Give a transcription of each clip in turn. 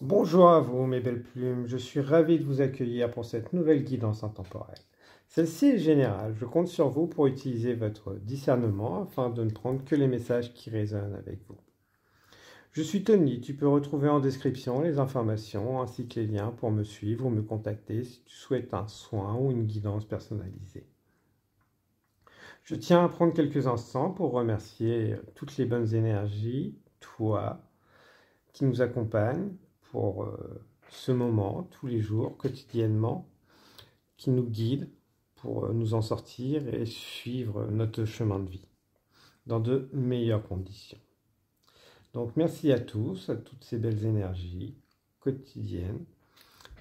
Bonjour à vous, mes belles plumes. Je suis ravi de vous accueillir pour cette nouvelle guidance intemporelle. Celle-ci est générale. Je compte sur vous pour utiliser votre discernement afin de ne prendre que les messages qui résonnent avec vous. Je suis Tony. Tu peux retrouver en description les informations ainsi que les liens pour me suivre ou me contacter si tu souhaites un soin ou une guidance personnalisée. Je tiens à prendre quelques instants pour remercier toutes les bonnes énergies, toi, qui nous accompagnent pour ce moment, tous les jours, quotidiennement, qui nous guide pour nous en sortir et suivre notre chemin de vie dans de meilleures conditions. Donc merci à tous, à toutes ces belles énergies quotidiennes,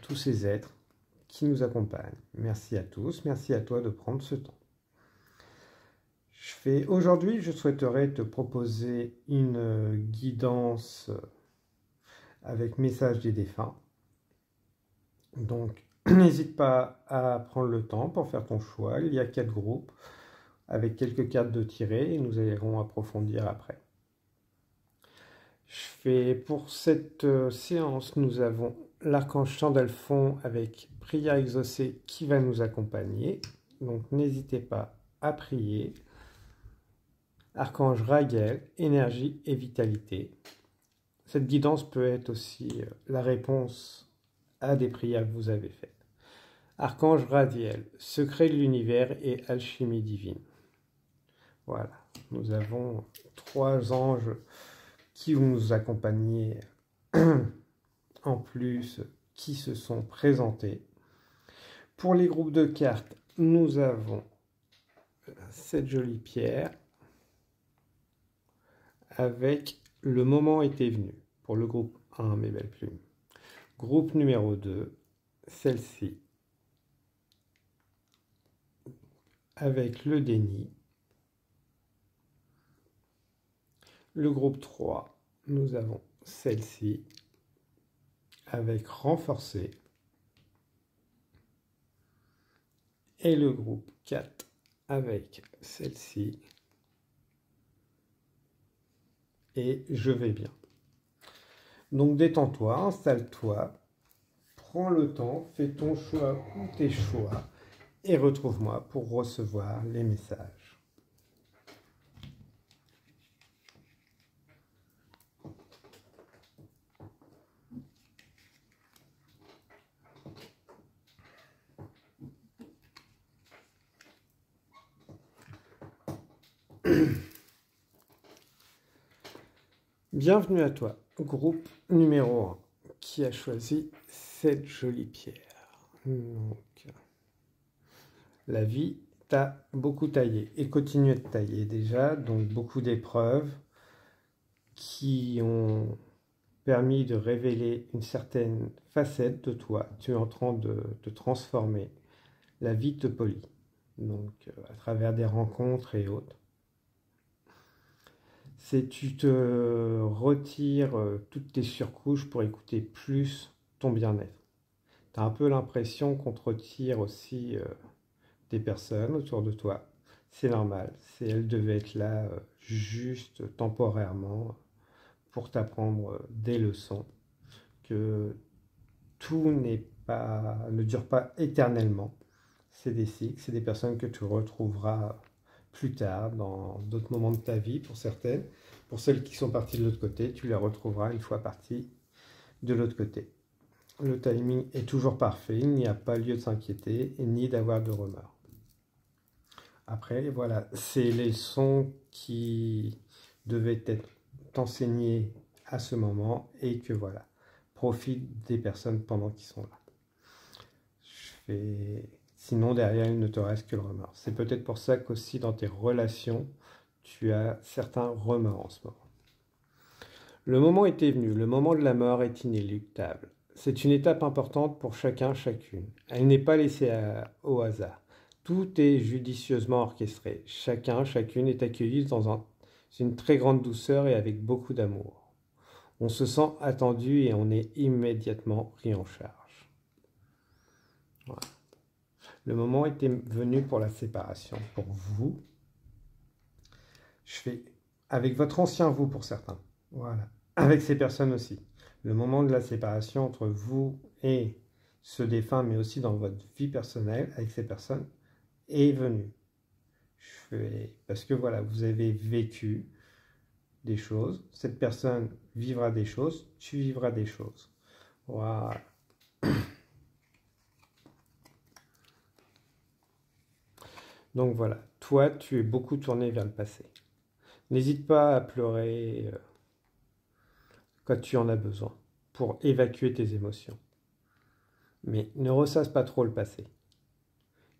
tous ces êtres qui nous accompagnent. Merci à tous, merci à toi de prendre ce temps. Aujourd'hui, je souhaiterais te proposer une guidance avec message des défunts. Donc, n'hésite pas à prendre le temps pour faire ton choix. Il y a 4 groupes avec quelques cartes de tirée et nous allons approfondir après. Pour cette séance, nous avons l'archange Sandalphon avec prière exaucée qui va nous accompagner. Donc, n'hésitez pas à prier. Archange Raguel, énergie et vitalité. Cette guidance peut être aussi la réponse à des prières que vous avez faites. Archange Radiel, secret de l'univers et alchimie divine. Voilà, nous avons 3 anges qui vont nous accompagner en plus, qui se sont présentés. Pour les groupes de cartes, nous avons cette jolie pierre avec le moment était venu. Pour le groupe 1, mes belles plumes. Groupe numéro 2, celle-ci, avec le déni. Le groupe 3, nous avons celle-ci, avec renforcé. Et le groupe 4, avec celle-ci, et je vais bien. Donc détends-toi, installe-toi, prends le temps, fais ton choix ou tes choix et retrouve-moi pour recevoir les messages. Bienvenue à toi, groupe numéro 1, qui a choisi cette jolie pierre. Donc, la vie t'a beaucoup taillé et continue de tailler déjà, donc beaucoup d'épreuves qui ont permis de révéler une certaine facette de toi. Tu es en train de te transformer. La vie te polie, donc à travers des rencontres et autres. Tu te retires toutes tes surcouches pour écouter plus ton bien-être. Tu as un peu l'impression qu'on te retire aussi des personnes autour de toi. C'est normal, elles devaient être là juste temporairement pour t'apprendre des leçons, que tout ne dure pas éternellement. C'est des cycles, c'est des personnes que tu retrouveras plus tard, dans d'autres moments de ta vie pour certaines. Pour celles qui sont parties de l'autre côté, tu les retrouveras une fois parties de l'autre côté. Le timing est toujours parfait, il n'y a pas lieu de s'inquiéter et ni d'avoir de remords. Après, voilà, c'est les leçons qui devaient être enseignées à ce moment et que voilà, profite des personnes pendant qu'ils sont là. Sinon, derrière, il ne te reste que le remords. C'est peut-être pour ça qu'aussi dans tes relations, tu as certains remords en ce moment. Le moment était venu, le moment de la mort est inéluctable. C'est une étape importante pour chacun, chacune. Elle n'est pas laissée au hasard. Tout est judicieusement orchestré. Chacun, chacune est accueilli dans une très grande douceur et avec beaucoup d'amour. On se sent attendu et on est immédiatement pris en charge. Voilà. Le moment était venu pour la séparation. Pour vous, avec votre ancien vous pour certains. Voilà. Avec ces personnes aussi. Le moment de la séparation entre vous et ce défunt, mais aussi dans votre vie personnelle avec ces personnes, est venu. Parce que voilà, vous avez vécu des choses, cette personne vivra des choses, tu vivras des choses. Voilà. Donc voilà, toi, tu es beaucoup tourné vers le passé. N'hésite pas à pleurer quand tu en as besoin pour évacuer tes émotions. Mais ne ressasse pas trop le passé.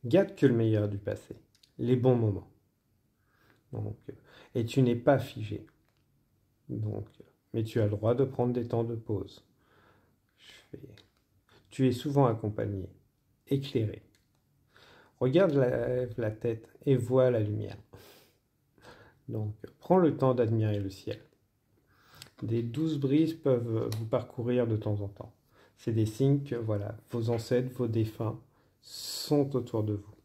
Garde que le meilleur du passé, les bons moments. Donc, et tu n'es pas figé. Donc, mais tu as le droit de prendre des temps de pause. Tu es souvent accompagné, éclairé. Regarde la tête et vois la lumière. Donc, prends le temps d'admirer le ciel. Des douces brises peuvent vous parcourir de temps en temps. C'est des signes que voilà, vos ancêtres, vos défunts sont autour de vous.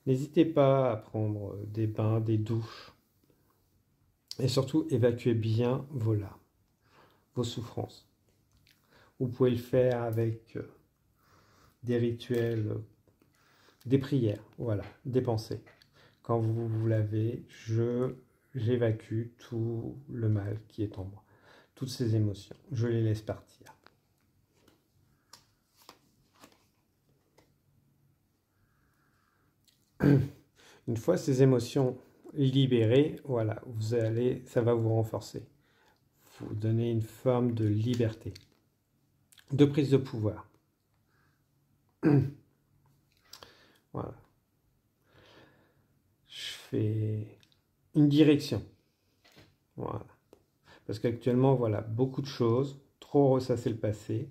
N'hésitez pas à prendre des bains, des douches. Et surtout, évacuez bien vos larmes, vos souffrances. Vous pouvez le faire avec des rituels, des prières, voilà, des pensées. Quand vous vous lavez, j'évacue tout le mal qui est en moi, toutes ces émotions, je les laisse partir. Une fois ces émotions libérées, voilà, ça va vous renforcer, vous donner une forme de liberté, de prise de pouvoir. Voilà. Je fais une direction. Voilà. Parce qu'actuellement, voilà, beaucoup de choses, trop ressasser le passé,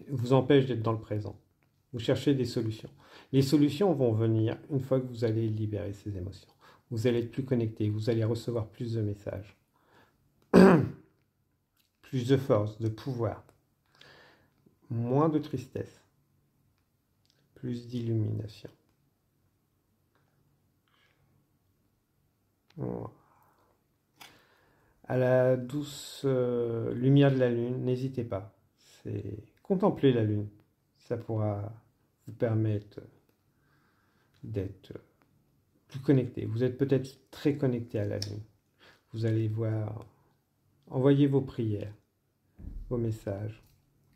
vous empêche d'être dans le présent. Vous cherchez des solutions. Les solutions vont venir une fois que vous allez libérer ces émotions. Vous allez être plus connecté, vous allez recevoir plus de messages, plus de force, de pouvoir, moins de tristesse, plus d'illumination. Voilà. À la douce lumière de la lune, n'hésitez pas. Contemplez la lune. Ça pourra vous permettre d'être plus connecté. Vous êtes peut-être très connecté à la lune. Vous allez voir, envoyez vos prières, vos messages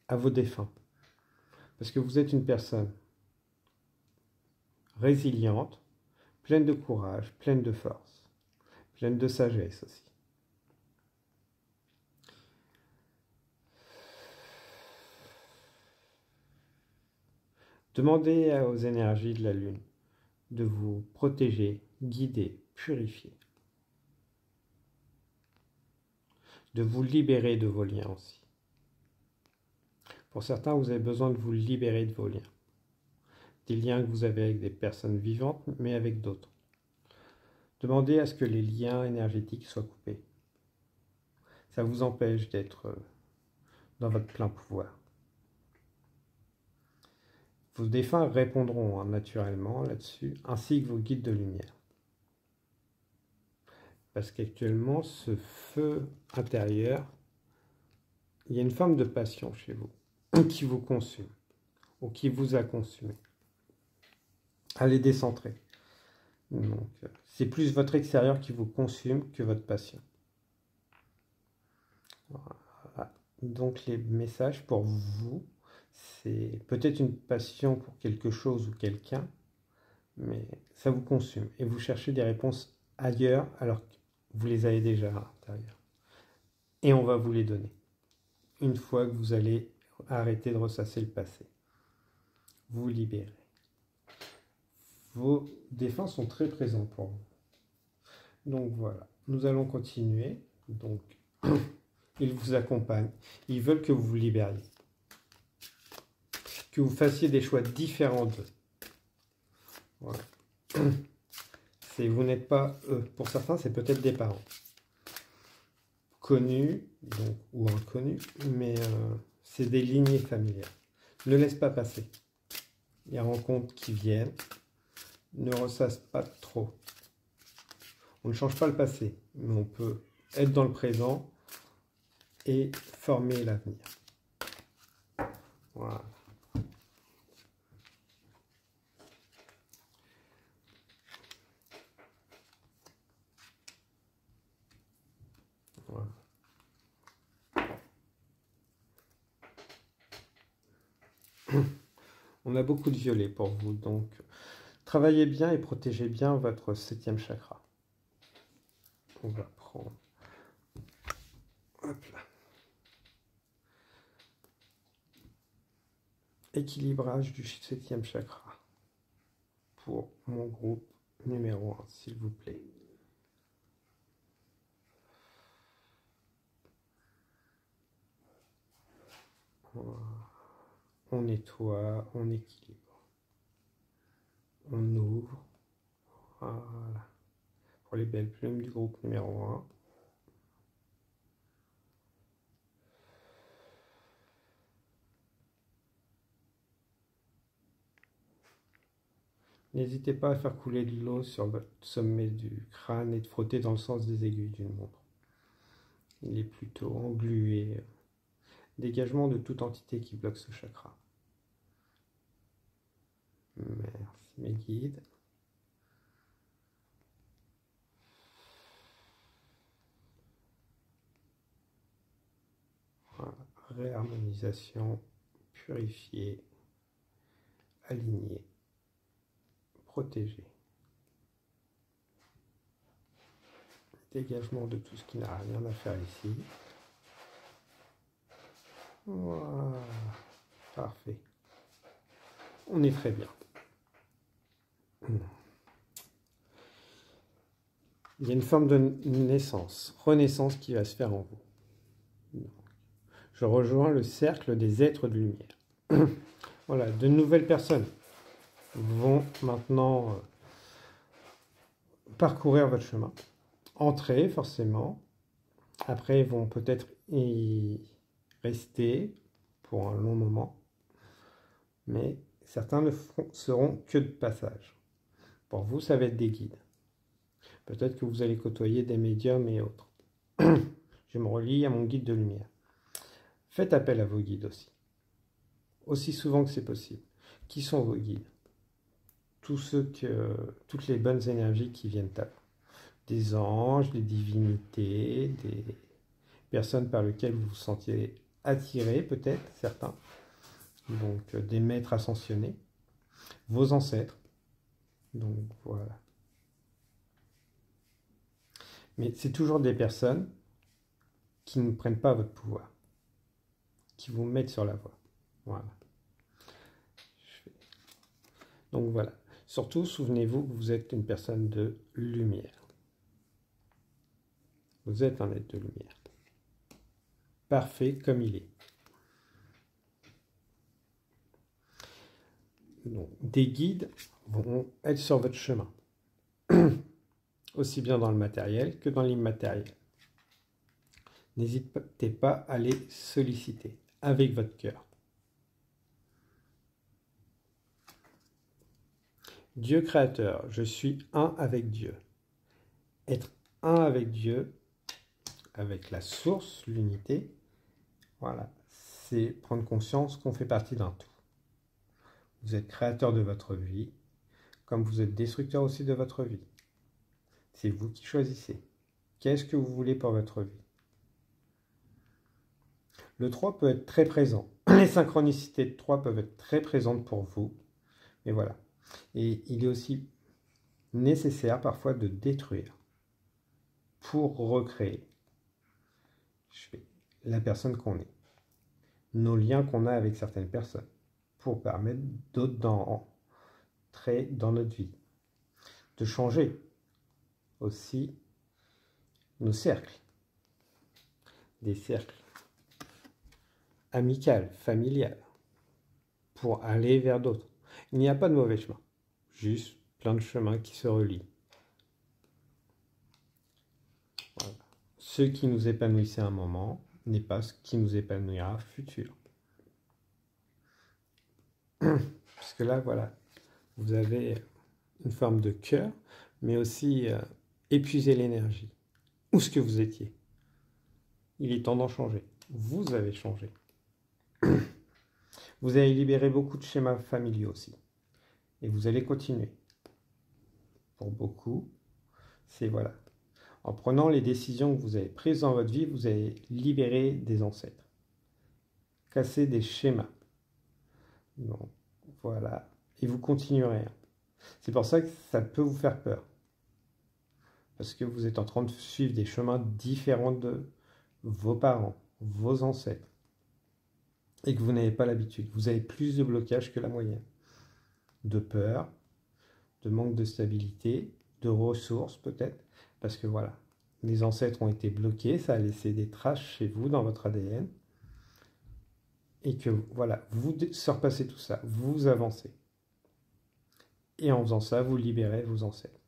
à vos défunts. Parce que vous êtes une personne résiliente, pleine de courage, pleine de force, pleine de sagesse aussi. Demandez aux énergies de la lune de vous protéger, guider, purifier. De vous libérer de vos liens aussi. Pour certains, vous avez besoin de vous libérer de vos liens. Des liens que vous avez avec des personnes vivantes, mais avec d'autres. Demandez à ce que les liens énergétiques soient coupés. Ça vous empêche d'être dans votre plein pouvoir. Vos défunts répondront naturellement là-dessus, ainsi que vos guides de lumière. Parce qu'actuellement, ce feu intérieur, il y a une forme de passion chez vous, qui vous consume, ou qui vous a consumé. Allez décentrer. Donc, c'est plus votre extérieur qui vous consume que votre passion. Voilà. Donc, les messages pour vous, c'est peut-être une passion pour quelque chose ou quelqu'un, mais ça vous consume. Et vous cherchez des réponses ailleurs, alors que vous les avez déjà à l'intérieur. Et on va vous les donner. Une fois que vous allez arrêter de ressasser le passé. Vous libérez. Vos défunts sont très présents pour vous. Donc voilà, nous allons continuer. Donc, ils vous accompagnent. Ils veulent que vous vous libériez. Que vous fassiez des choix différents d'eux. Voilà. Vous n'êtes pas eux. Pour certains, c'est peut-être des parents. Connus donc, ou inconnus, mais c'est des lignées familiales. Ne laisse pas passer. Il y a rencontres qui viennent. Ne ressasse pas trop. On ne change pas le passé, mais on peut être dans le présent et former l'avenir. Voilà. Voilà. On a beaucoup de violet pour vous, donc travaillez bien et protégez bien votre 7e chakra. On va prendre, hop là, équilibrage du 7e chakra pour mon groupe numéro 1, s'il vous plaît. Voilà. On nettoie, on équilibre, on ouvre, voilà, pour les belles plumes du groupe numéro 1. N'hésitez pas à faire couler de l'eau sur votre sommet du crâne et de frotter dans le sens des aiguilles d'une montre. Il est plutôt englué. Dégagement de toute entité qui bloque ce chakra. Merci mes guides. Voilà. Réharmonisation, purifier, aligner, protéger. Dégagement de tout ce qui n'a rien à faire ici. Voilà, parfait. On est très bien. Il y a une forme de naissance, renaissance qui va se faire en vous. Je rejoins le cercle des êtres de lumière. Voilà, de nouvelles personnes vont maintenant parcourir votre chemin. Entrer forcément. Après, ils vont peut-être y rester pour un long moment. Mais certains ne seront que de passage. Pour vous, ça va être des guides. Peut-être que vous allez côtoyer des médiums et autres. Je me relie à mon guide de lumière. Faites appel à vos guides aussi souvent que c'est possible. Qui sont vos guides? Toutes les bonnes énergies qui viennent à vous. Des anges, des divinités, des personnes par lesquelles vous vous sentiez attiré, peut-être, certains. Donc, des maîtres ascensionnés. Vos ancêtres. Donc, voilà. Mais c'est toujours des personnes qui ne prennent pas votre pouvoir, qui vous mettent sur la voie. Voilà. Donc voilà. Surtout, souvenez-vous que vous êtes une personne de lumière. Vous êtes un être de lumière. Parfait comme il est. Donc, des guides vont être sur votre chemin. Aussi bien dans le matériel que dans l'immatériel. N'hésitez pas à les solliciter avec votre cœur. Dieu créateur, je suis un avec Dieu. Être un avec Dieu, avec la source, l'unité, voilà, c'est prendre conscience qu'on fait partie d'un tout. Vous êtes créateur de votre vie, comme vous êtes destructeur aussi de votre vie. C'est vous qui choisissez. Qu'est-ce que vous voulez pour votre vie? Le 3 peut être très présent. Les synchronicités de 3 peuvent être très présentes pour vous. Mais voilà. Et il est aussi nécessaire parfois de détruire pour recréer la personne qu'on est. Nos liens qu'on a avec certaines personnes pour permettre d'autres d'entrer dans notre vie. De changer aussi nos cercles. Des cercles amicales, familiales, pour aller vers d'autres. Il n'y a pas de mauvais chemin, juste plein de chemins qui se relient. Voilà. Ce qui nous épanouissait à un moment n'est pas ce qui nous épanouira futur. Parce que là, voilà, vous avez une forme de cœur, mais aussi épuiser l'énergie. Où est-ce que vous étiez? Il est temps d'en changer. Vous avez changé. Vous avez libéré beaucoup de schémas familiaux aussi. Et vous allez continuer. Pour beaucoup, c'est voilà. En prenant les décisions que vous avez prises dans votre vie, vous avez libéré des ancêtres. Casser des schémas. Donc, voilà. Et vous continuerez. C'est pour ça que ça peut vous faire peur. Parce que vous êtes en train de suivre des chemins différents de vos parents, vos ancêtres. Et que vous n'avez pas l'habitude. Vous avez plus de blocages que la moyenne. De peur, de manque de stabilité, de ressources peut-être. Parce que voilà, les ancêtres ont été bloqués, ça a laissé des traces chez vous dans votre ADN. Et que voilà, vous surpassez tout ça, vous avancez. Et en faisant ça, vous libérez vos ancêtres.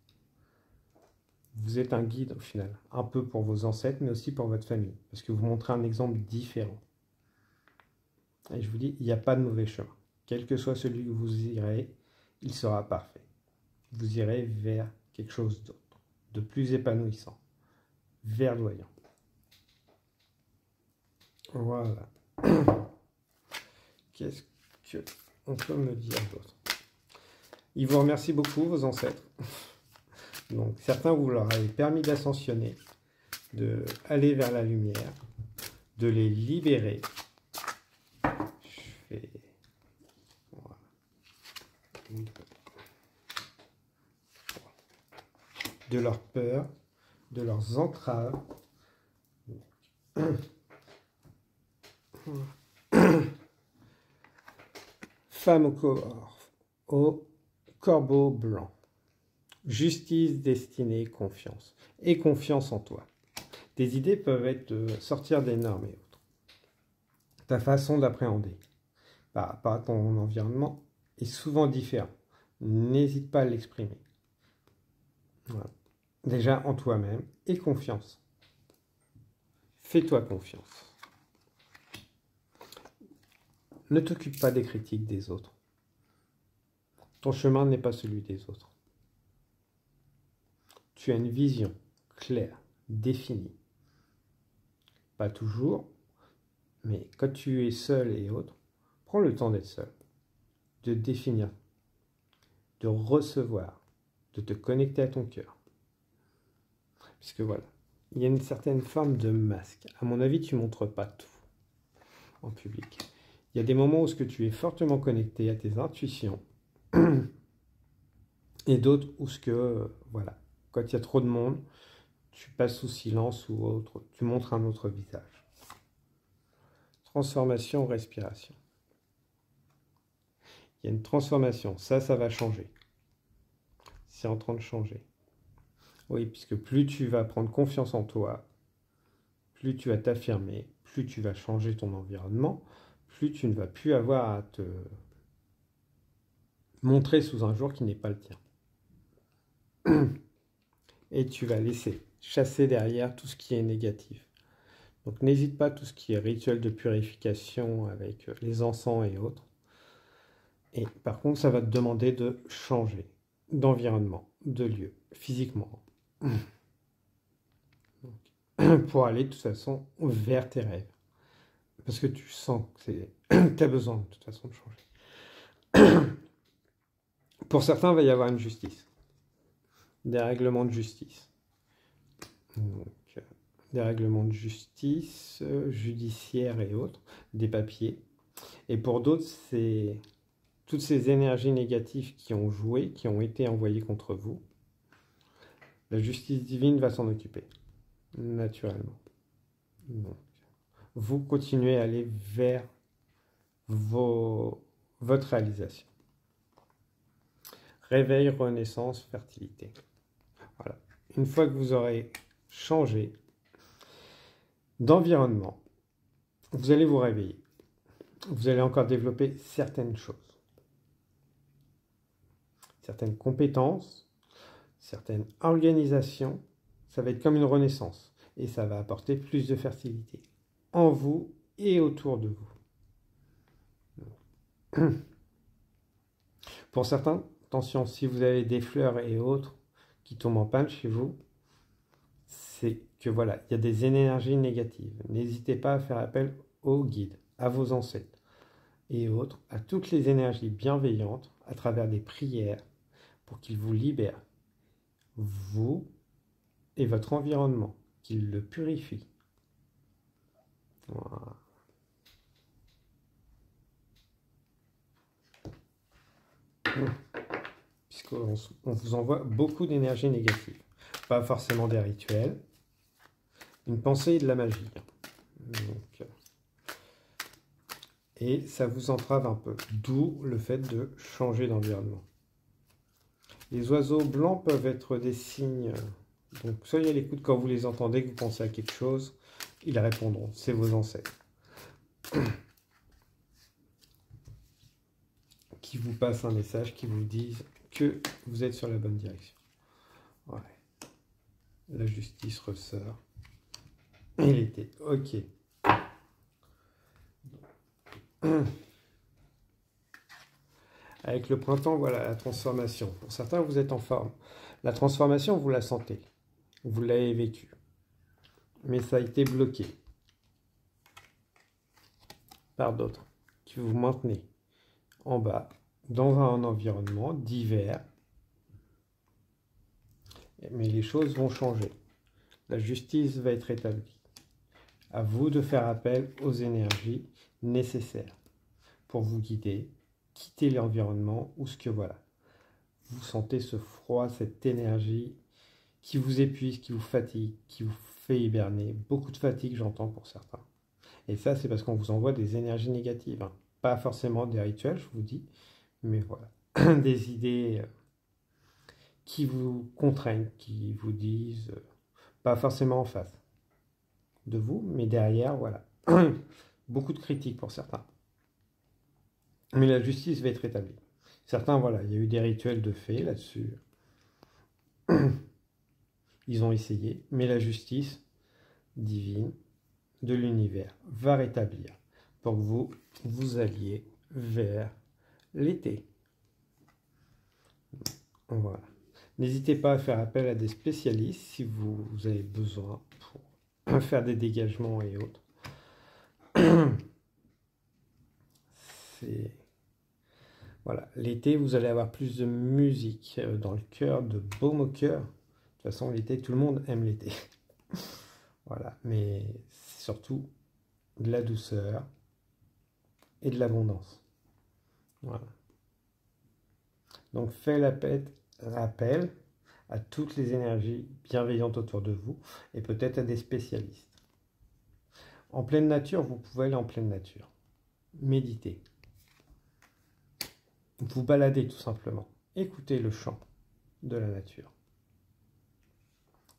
Vous êtes un guide au final, un peu pour vos ancêtres, mais aussi pour votre famille. Parce que vous montrez un exemple différent. Et je vous dis, il n'y a pas de mauvais chemin. Quel que soit celui que vous irez, il sera parfait. Vous irez vers quelque chose d'autre, de plus épanouissant, verdoyant. Voilà. Qu'est-ce qu'on peut me dire d'autre? Ils vous remercient beaucoup, vos ancêtres. Donc, certains, vous leur avez permis d'ascensionner, d'aller vers la lumière, de les libérer. Je fais... Voilà. De leur peur, de leurs entraves. Femme au corbeau blanc. Justice, destinée, confiance. Et confiance en toi. Tes idées peuvent être de sortir des normes et autres. Ta façon d'appréhender par rapport à ton environnement est souvent différente. N'hésite pas à l'exprimer. Voilà. Déjà en toi-même et confiance. Fais-toi confiance. Ne t'occupe pas des critiques des autres. Ton chemin n'est pas celui des autres. Tu as une vision claire, définie. Pas toujours, mais quand tu es seul et autre, prends le temps d'être seul, de définir, de recevoir, de te connecter à ton cœur. Puisque voilà, il y a une certaine forme de masque. À mon avis, tu ne montres pas tout en public. Il y a des moments où tu es fortement connecté à tes intuitions et d'autres où voilà, quand il y a trop de monde, tu passes sous silence ou autre, tu montres un autre visage. Transformation, respiration. Il y a une transformation, ça va changer. C'est en train de changer. Oui, puisque plus tu vas prendre confiance en toi, plus tu vas t'affirmer, plus tu vas changer ton environnement, plus tu ne vas plus avoir à te montrer sous un jour qui n'est pas le tien. Et tu vas laisser chasser derrière tout ce qui est négatif. Donc n'hésite pas à tout ce qui est rituel de purification avec les encens et autres. Et par contre, ça va te demander de changer d'environnement, de lieu, physiquement. Donc, pour aller de toute façon vers tes rêves. Parce que tu sens que tu as besoin de toute façon de changer. Pour certains, il va y avoir une justice. Des règlements de justice. Donc, des règlements de justice judiciaire et autres, des papiers. Et pour d'autres, c'est toutes ces énergies négatives qui ont joué, qui ont été envoyées contre vous. La justice divine va s'en occuper, naturellement. Donc, vous continuez à aller vers votre réalisation. Réveil, renaissance, fertilité. Voilà. Une fois que vous aurez changé d'environnement, vous allez vous réveiller. Vous allez encore développer certaines choses. Certaines compétences, certaines organisations. Ça va être comme une renaissance. Et ça va apporter plus de fertilité en vous et autour de vous. Pour certains, attention, si vous avez des fleurs et autres qui tombent en panne chez vous, c'est que voilà, il y a des énergies négatives. N'hésitez pas à faire appel aux guides, à vos ancêtres et autres, à toutes les énergies bienveillantes à travers des prières pour qu'ils vous libèrent, vous et votre environnement, qu'ils le purifient. Voilà. Puisqu'on vous envoie beaucoup d'énergie négative. Pas forcément des rituels, une pensée et de la magie. Donc, et ça vous entrave un peu, d'où le fait de changer d'environnement. Les oiseaux blancs peuvent être des signes, donc soyez à l'écoute quand vous les entendez, que vous pensez à quelque chose, ils répondront, c'est vos ancêtres. Qui vous passent un message, qui vous disent que vous êtes sur la bonne direction. Ouais. La justice ressort. Et l'été, ok. Avec le printemps, voilà, la transformation. Pour certains, vous êtes en forme. La transformation, vous la sentez. Vous l'avez vécue. Mais ça a été bloqué par d'autres qui vous maintenez en bas, dans un environnement divers. Mais les choses vont changer. La justice va être établie. À vous de faire appel aux énergies nécessaires pour vous guider, quitter l'environnement ou ce que voilà. Vous sentez ce froid, cette énergie qui vous épuise, qui vous fatigue, qui vous fait hiberner. Beaucoup de fatigue, j'entends pour certains. Et ça, c'est parce qu'on vous envoie des énergies négatives. Hein. Pas forcément des rituels, je vous dis, mais voilà. Des idées qui vous contraignent, qui vous disent, pas forcément en face de vous, mais derrière, voilà. Beaucoup de critiques pour certains. Mais la justice va être établie. Certains, voilà, il y a eu des rituels de fées là-dessus. Ils ont essayé, mais la justice divine de l'univers va rétablir pour que vous alliez vers l'été. Voilà. N'hésitez pas à faire appel à des spécialistes si vous avez besoin pour faire des dégagements et autres. Voilà, l'été, vous allez avoir plus de musique dans le cœur, de baume au cœur. De toute façon, l'été, tout le monde aime l'été. Voilà, mais c'est surtout de la douceur et de l'abondance. Voilà. Donc, faites rappel à toutes les énergies bienveillantes autour de vous et peut-être à des spécialistes. En pleine nature, vous pouvez aller en pleine nature. Méditez. Vous baladez tout simplement. Écoutez le chant de la nature.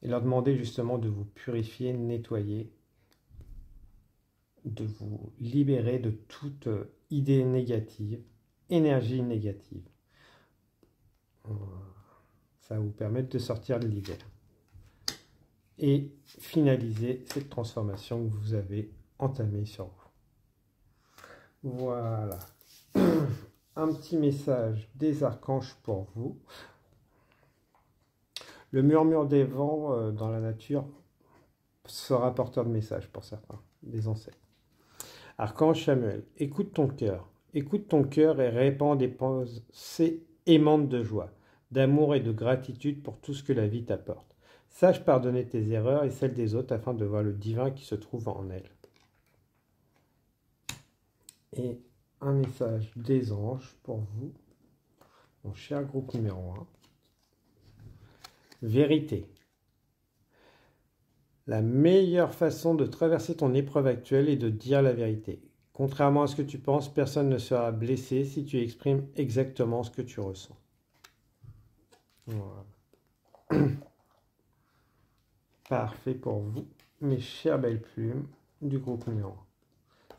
Et leur demander justement de vous purifier, nettoyer, de vous libérer de toute idée négative, énergie négative. Ça va vous permettre de sortir de l'hiver. Et finaliser cette transformation que vous avez entamée sur vous. Voilà. Un petit message des archanges pour vous. Le murmure des vents dans la nature sera porteur de messages pour certains, des ancêtres. Archange Samuel, écoute ton cœur. Écoute ton cœur et répand des pensées aimantes de joie, d'amour et de gratitude pour tout ce que la vie t'apporte. Sache pardonner tes erreurs et celles des autres afin de voir le divin qui se trouve en elles. Et un message des anges pour vous, mon cher groupe numéro 1. Vérité. La meilleure façon de traverser ton épreuve actuelle est de dire la vérité. Contrairement à ce que tu penses, personne ne sera blessé si tu exprimes exactement ce que tu ressens. Voilà. Parfait pour vous, mes chères belles plumes du groupe numéro 1.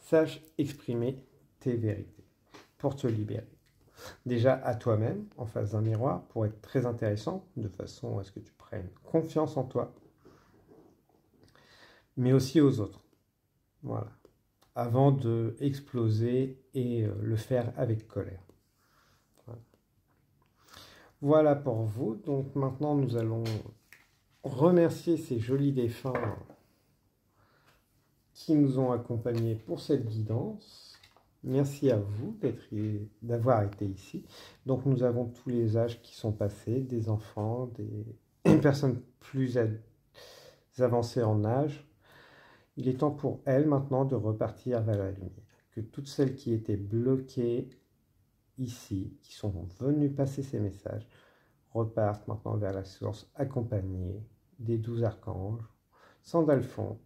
Sache exprimer tes vérités pour te libérer. Déjà à toi-même, en face d'un miroir, pour être très intéressant, de façon à ce que tu prennes confiance en toi, mais aussi aux autres. Voilà. Avant de exploser et le faire avec colère. Voilà pour vous. Donc maintenant, nous allons remercier ces jolis défunts qui nous ont accompagnés pour cette guidance. Merci à vous d'avoir été ici. Donc nous avons tous les âges qui sont passés, des enfants, des personnes plus avancées en âge. Il est temps pour elles maintenant de repartir vers la lumière. Que toutes celles qui étaient bloquées ici, qui sont venues passer ces messages, repartent maintenant vers la source, accompagnées des 12 archanges, Sandalphon,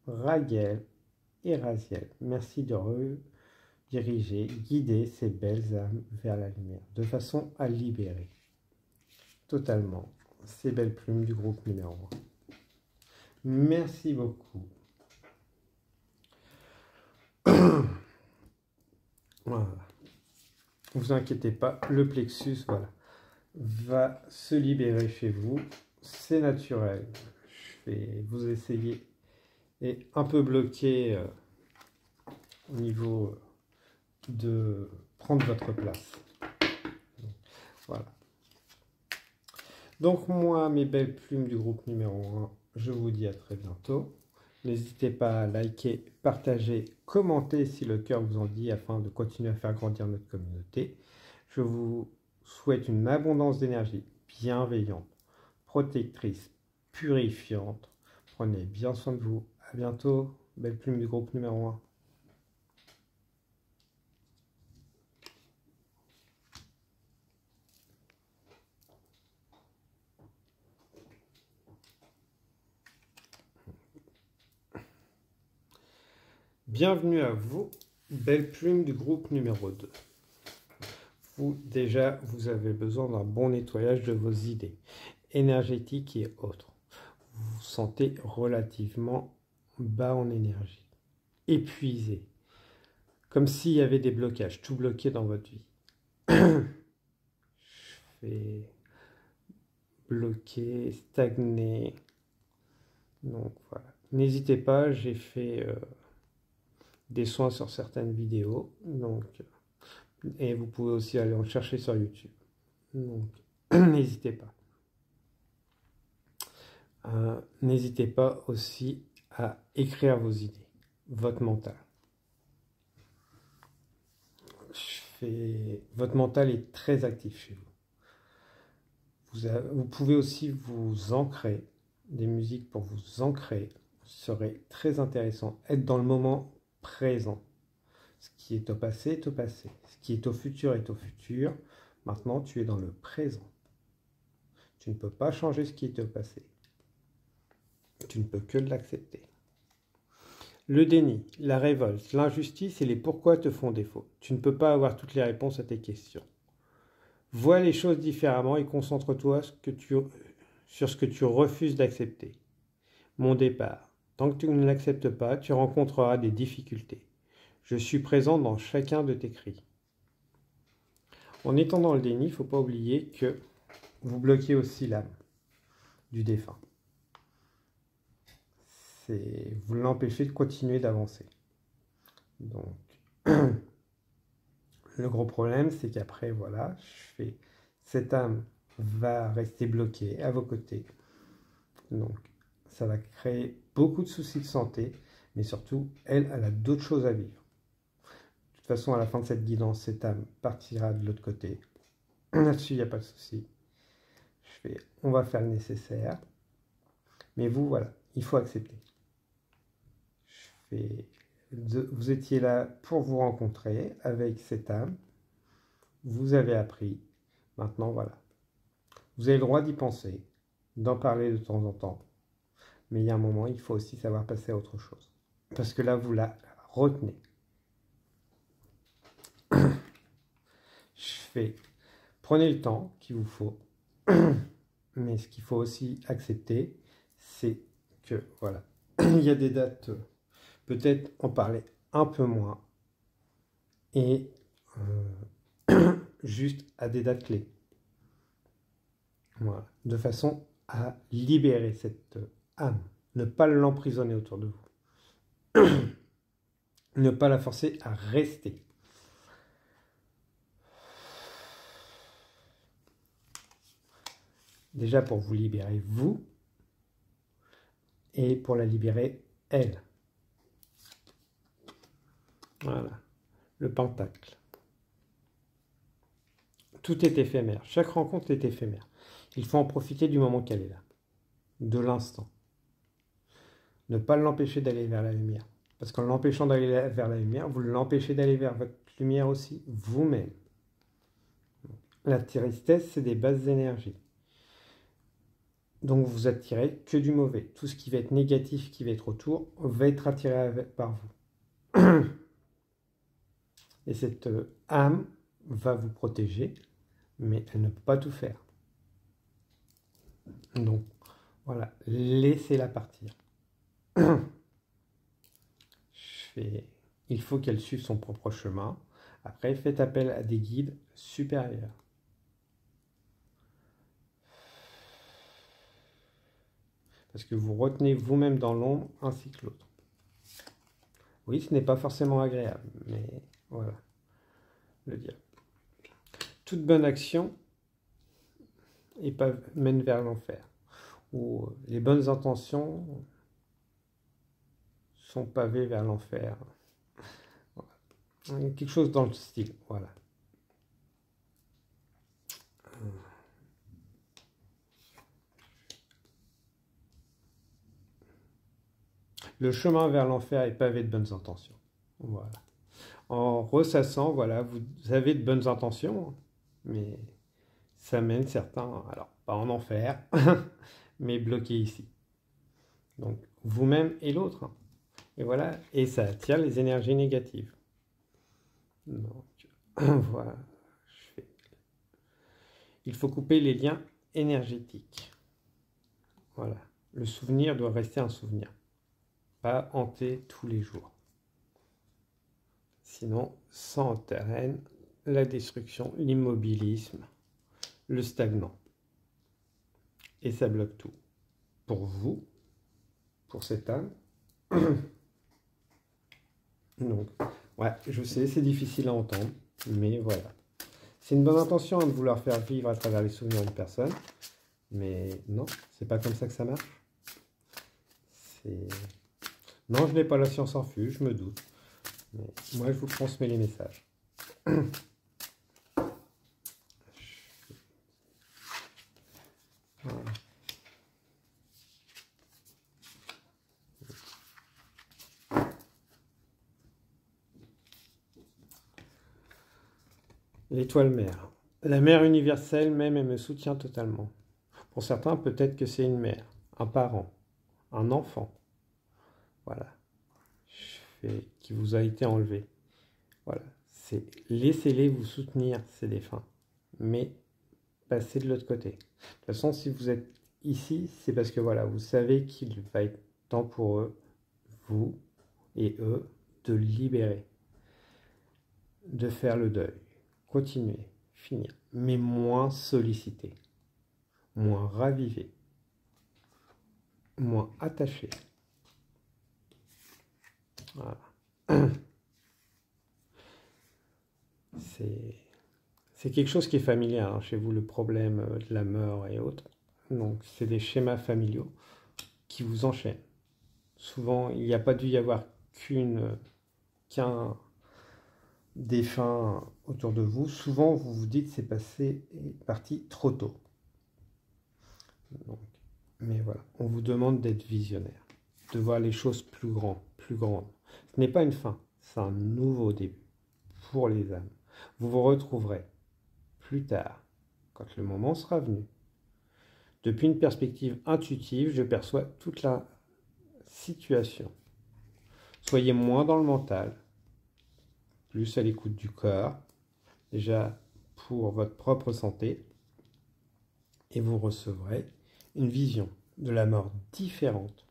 Raguel et Raziel. Merci de rediriger, guider ces belles âmes vers la lumière, de façon à libérer totalement ces belles plumes du groupe numéro 1. Merci beaucoup. Voilà. Ne vous inquiétez pas, le plexus, voilà, va se libérer chez vous. C'est naturel. Je vais vous essayer et un peu bloqué au niveau de prendre votre place. Voilà. Donc moi, mes belles plumes du groupe numéro 1, je vous dis à très bientôt. N'hésitez pas à liker, partager, commenter si le cœur vous en dit afin de continuer à faire grandir notre communauté. Je vous souhaite une abondance d'énergie bienveillante, protectrice, purifiante. Prenez bien soin de vous. À bientôt, belle plume du groupe numéro 1. Bienvenue à vous, belle plume du groupe numéro 2. Vous, déjà, vous avez besoin d'un bon nettoyage de vos idées énergétiques et autres. Vous vous sentez relativement bas en énergie, épuisé, comme s'il y avait des blocages, tout bloqué dans votre vie. Je fais bloquer, stagner. Donc voilà. N'hésitez pas, j'ai fait des soins sur certaines vidéos, donc, et vous pouvez aussi aller en chercher sur YouTube. Donc, n'hésitez pas. N'hésitez pas aussi à écrire vos idées, votre mental. Votre mental est très actif chez vous. Vous pouvez aussi vous ancrer, des musiques pour vous ancrer serait très intéressant. Être dans le moment présent. Ce qui est au passé est au passé. Ce qui est au futur est au futur. Maintenant, tu es dans le présent. Tu ne peux pas changer ce qui est au passé. Tu ne peux que l'accepter. Le déni, la révolte, l'injustice et les pourquoi te font défaut. Tu ne peux pas avoir toutes les réponses à tes questions. Vois les choses différemment et concentre-toi sur ce que tu refuses d'accepter. Mon départ. Tant que tu ne l'acceptes pas, tu rencontreras des difficultés. Je suis présent dans chacun de tes cris. En étant dans le déni, il ne faut pas oublier que vous bloquez aussi l'âme du défunt. Vous l'empêchez de continuer d'avancer. Donc, le gros problème, c'est qu'après, voilà, cette âme va rester bloquée à vos côtés. Donc, ça va créer beaucoup de soucis de santé, mais surtout, elle a d'autres choses à vivre. De toute façon, à la fin de cette guidance, cette âme partira de l'autre côté. Là-dessus, il n'y a pas de souci. On va faire le nécessaire. Mais vous, voilà, il faut accepter. Vous étiez là pour vous rencontrer avec cette âme. Vous avez appris. Maintenant, voilà. Vous avez le droit d'y penser, d'en parler de temps en temps. Mais il y a un moment, il faut aussi savoir passer à autre chose. Parce que là, vous la retenez. Prenez le temps qu'il vous faut. Mais ce qu'il faut aussi accepter, c'est que, voilà, il y a des dates, peut-être en parler un peu moins. Et juste à des dates clés. Voilà. De façon à libérer cette âme. Ne pas l'emprisonner autour de vous. Ne pas la forcer à rester. Déjà pour vous libérer, vous, et pour la libérer, elle. Voilà, le pentacle. Tout est éphémère, chaque rencontre est éphémère. Il faut en profiter du moment qu'elle est là, de l'instant. Ne pas l'empêcher d'aller vers la lumière. Parce qu'en l'empêchant d'aller vers la lumière, vous l'empêchez d'aller vers votre lumière aussi, vous-même. La tristesse, c'est des basses énergies. Donc vous attirez que du mauvais. Tout ce qui va être négatif, qui va être autour, va être attiré par vous. Et cette âme va vous protéger, mais elle ne peut pas tout faire. Donc voilà, laissez-la partir. Il faut qu'elle suive son propre chemin. Après, faites appel à des guides supérieurs. Parce que vous retenez vous-même dans l'ombre ainsi que l'autre. Oui, ce n'est pas forcément agréable, mais voilà, le diable. Toute bonne action mène vers l'enfer. Ou les bonnes intentions sont pavées vers l'enfer. Voilà. Quelque chose dans le style, voilà. Le chemin vers l'enfer est pavé de bonnes intentions. Voilà. En ressassant, voilà, vous avez de bonnes intentions, mais ça mène certains, alors pas en enfer, mais bloqués ici. Donc vous-même et l'autre. Et voilà, et ça attire les énergies négatives. Donc voilà. Il faut couper les liens énergétiques. Voilà. Le souvenir doit rester un souvenir. Pas hanter tous les jours. Sinon, ça entraîne la destruction, l'immobilisme, le stagnant. Et ça bloque tout. Pour vous, pour cette âme. Donc, ouais, je sais, c'est difficile à entendre, mais voilà. C'est une bonne intention de vouloir faire vivre à travers les souvenirs d'une personne, mais non, c'est pas comme ça que ça marche. Non, je n'ai pas la science infuse, je me doute. Mais moi, je vous transmets les messages. Voilà. L'étoile mère. La mère universelle même, elle me soutient totalement. Pour certains, peut-être que c'est une mère, un parent, un enfant. Voilà. Qui vous a été enlevé. Voilà. Laissez-les vous soutenir, ces défunts. Mais passez de l'autre côté. De toute façon, si vous êtes ici, c'est parce que voilà, vous savez qu'il va être temps pour eux, vous et eux, de libérer, de faire le deuil, continuer, finir, mais moins sollicité, moins ravivé, moins attaché. Voilà. C'est quelque chose qui est familier hein, chez vous, le problème de la mort et autres. Donc, c'est des schémas familiaux qui vous enchaînent. Souvent, il n'y a pas dû y avoir qu'un défunt autour de vous. Souvent, vous vous dites c'est parti trop tôt. Donc, mais voilà, on vous demande d'être visionnaire, de voir les choses plus grandes. Ce n'est pas une fin, c'est un nouveau début pour les âmes. Vous vous retrouverez plus tard, quand le moment sera venu. Depuis une perspective intuitive, je perçois toute la situation. Soyez moins dans le mental, plus à l'écoute du corps, déjà pour votre propre santé, et vous recevrez une vision de la mort différente.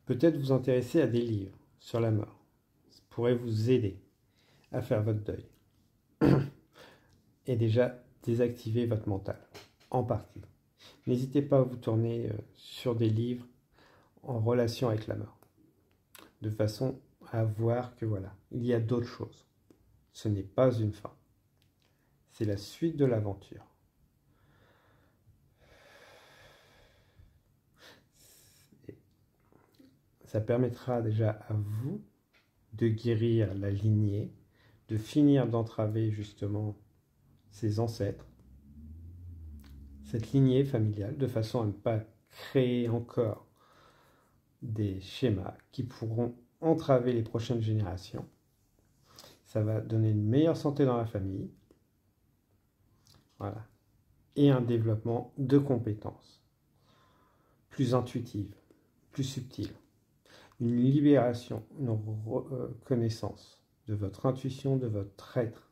Peut-être vous intéresser à des livres sur la mort. Ça pourrait vous aider à faire votre deuil. Et déjà désactiver votre mental, en partie. N'hésitez pas à vous tourner sur des livres en relation avec la mort, de façon à voir que voilà, il y a d'autres choses. Ce n'est pas une fin. C'est la suite de l'aventure. Ça permettra déjà à vous de guérir la lignée, de finir d'entraver justement ses ancêtres, cette lignée familiale, de façon à ne pas créer encore des schémas qui pourront entraver les prochaines générations. Ça va donner une meilleure santé dans la famille, voilà, et un développement de compétences plus intuitives, plus subtiles, une libération, une reconnaissance de votre intuition, de votre être,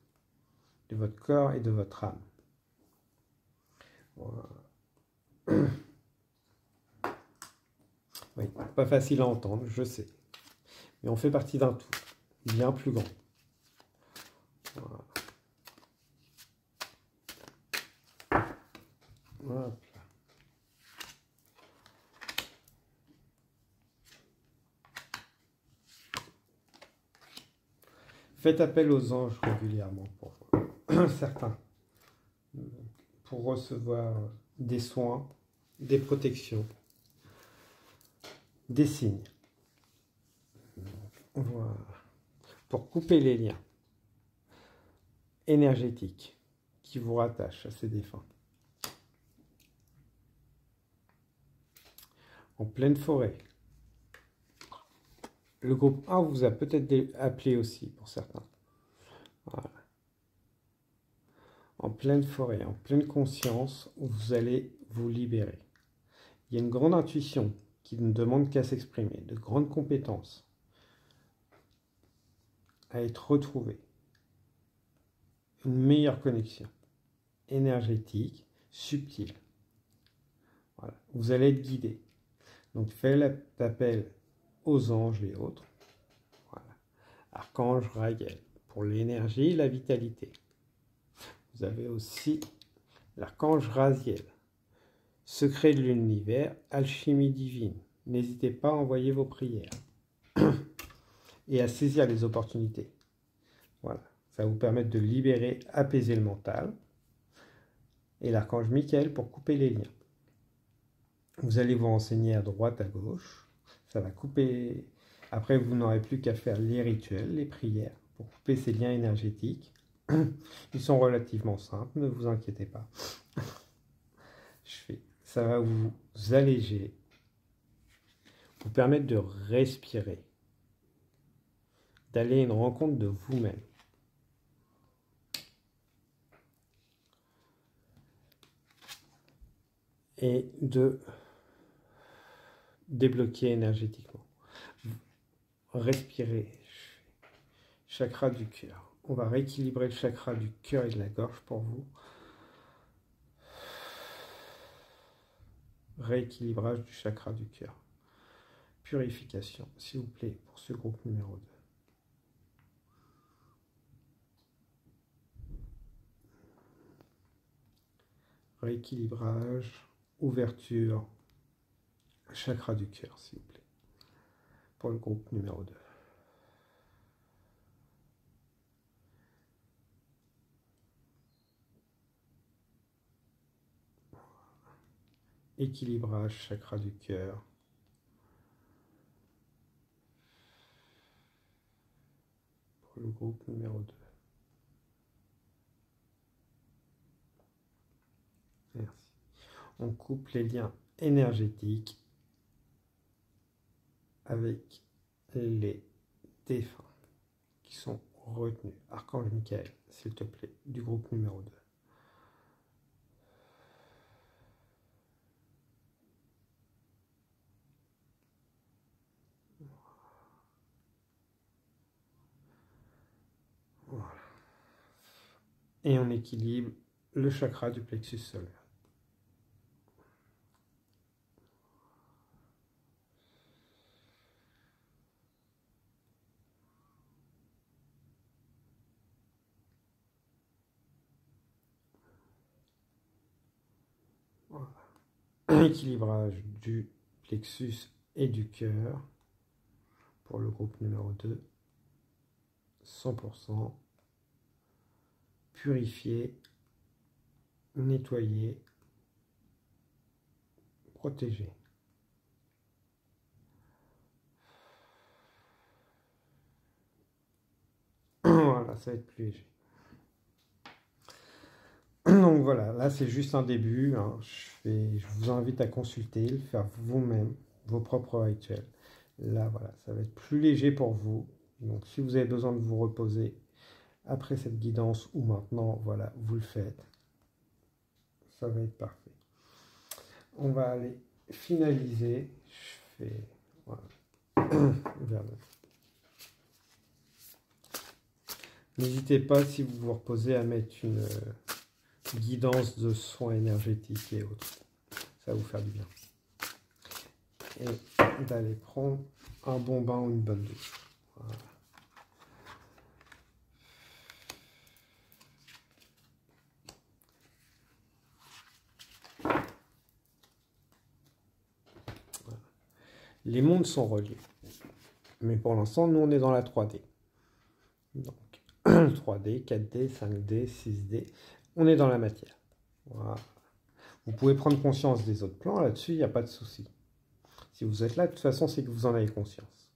de votre corps et de votre âme. Voilà. Oui, pas facile à entendre, je sais. Mais on fait partie d'un tout, bien plus grand. Voilà. Hop là. Faites appel aux anges régulièrement pour certains, pour recevoir des soins, des protections, des signes. Voilà. Pour couper les liens énergétiques qui vous rattachent à ces défunts. En pleine forêt. Le groupe 1 vous a peut-être appelé aussi pour certains. Voilà. En pleine forêt, en pleine conscience, où vous allez vous libérer. Il y a une grande intuition qui ne demande qu'à s'exprimer, de grandes compétences à être retrouvées. Une meilleure connexion énergétique, subtile. Voilà. Vous allez être guidé. Donc faites l'appel aux anges et autres. Voilà. Archange Raguel pour l'énergie et la vitalité. Vous avez aussi l'archange Raziel, secret de l'univers, alchimie divine. N'hésitez pas à envoyer vos prières et à saisir les opportunités. Voilà, ça va vous permettre de libérer, apaiser le mental. Et l'archange Michael pour couper les liens. Vous allez vous renseigner à droite, à gauche. Ça va couper. Après, vous n'aurez plus qu'à faire les rituels, les prières pour couper ces liens énergétiques. Ils sont relativement simples, ne vous inquiétez pas. Ça va vous alléger, vous permettre de respirer, d'aller à une rencontre de vous-même. Et de débloquer énergétiquement. Respirer, chakra du cœur. On va rééquilibrer le chakra du cœur et de la gorge pour vous. Rééquilibrage du chakra du cœur. Purification, s'il vous plaît, pour ce groupe numéro 2. Rééquilibrage, ouverture, chakra du cœur, s'il vous plaît, pour le groupe numéro 2. Équilibrage, chakra du cœur. Pour le groupe numéro 2. Merci. On coupe les liens énergétiques avec les défunts qui sont retenus. Archange Michael, s'il te plaît, du groupe numéro 2. Voilà. Et on équilibre le chakra du plexus solaire. Voilà. Équilibrage du plexus et du cœur pour le groupe numéro 2. 100%. Purifié, nettoyé, protégé. ça va être plus léger. Donc voilà, là c'est juste un début, hein. Je vous invite à consulter, le faire vous-même, vos propres rituels. Là voilà, ça va être plus léger pour vous. Donc si vous avez besoin de vous reposer après cette guidance ou maintenant, voilà, vous le faites. Ça va être parfait. On va aller finaliser. Je fais voilà. N'hésitez pas, si vous vous reposez, à mettre une guidance de soins énergétiques et autres. Ça va vous faire du bien. Et d'aller prendre un bon bain ou une bonne douche. Voilà. Voilà. Les mondes sont reliés. Mais pour l'instant, nous, on est dans la 3D. Donc, 3D, 4D, 5D, 6D. On est dans la matière. Voilà. Vous pouvez prendre conscience des autres plans. Là-dessus, il n'y a pas de souci. Si vous êtes là, de toute façon, c'est que vous en avez conscience.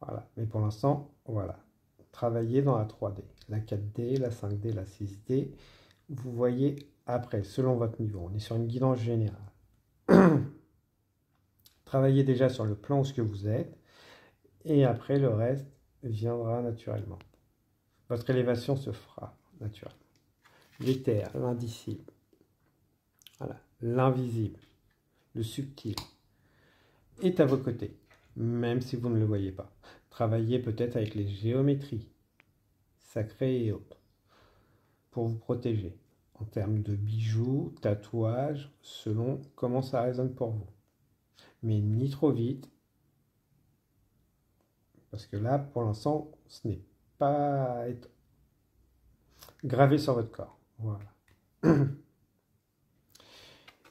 Voilà. Mais pour l'instant, voilà. Travaillez dans la 3D. La 4D, la 5D, la 6D. Vous voyez après, selon votre niveau. On est sur une guidance générale. Travaillez déjà sur le plan où ce que vous êtes. Et après, le reste viendra naturellement. Votre élévation se fera naturellement. L'éther, l'indicible, voilà, l'invisible, le subtil, est à vos côtés, même si vous ne le voyez pas. Travaillez peut-être avec les géométries, sacrées et autres, pour vous protéger, en termes de bijoux, tatouages, selon comment ça résonne pour vous. Mais ni trop vite, parce que là, pour l'instant, ce n'est pas à être gravé sur votre corps. Voilà.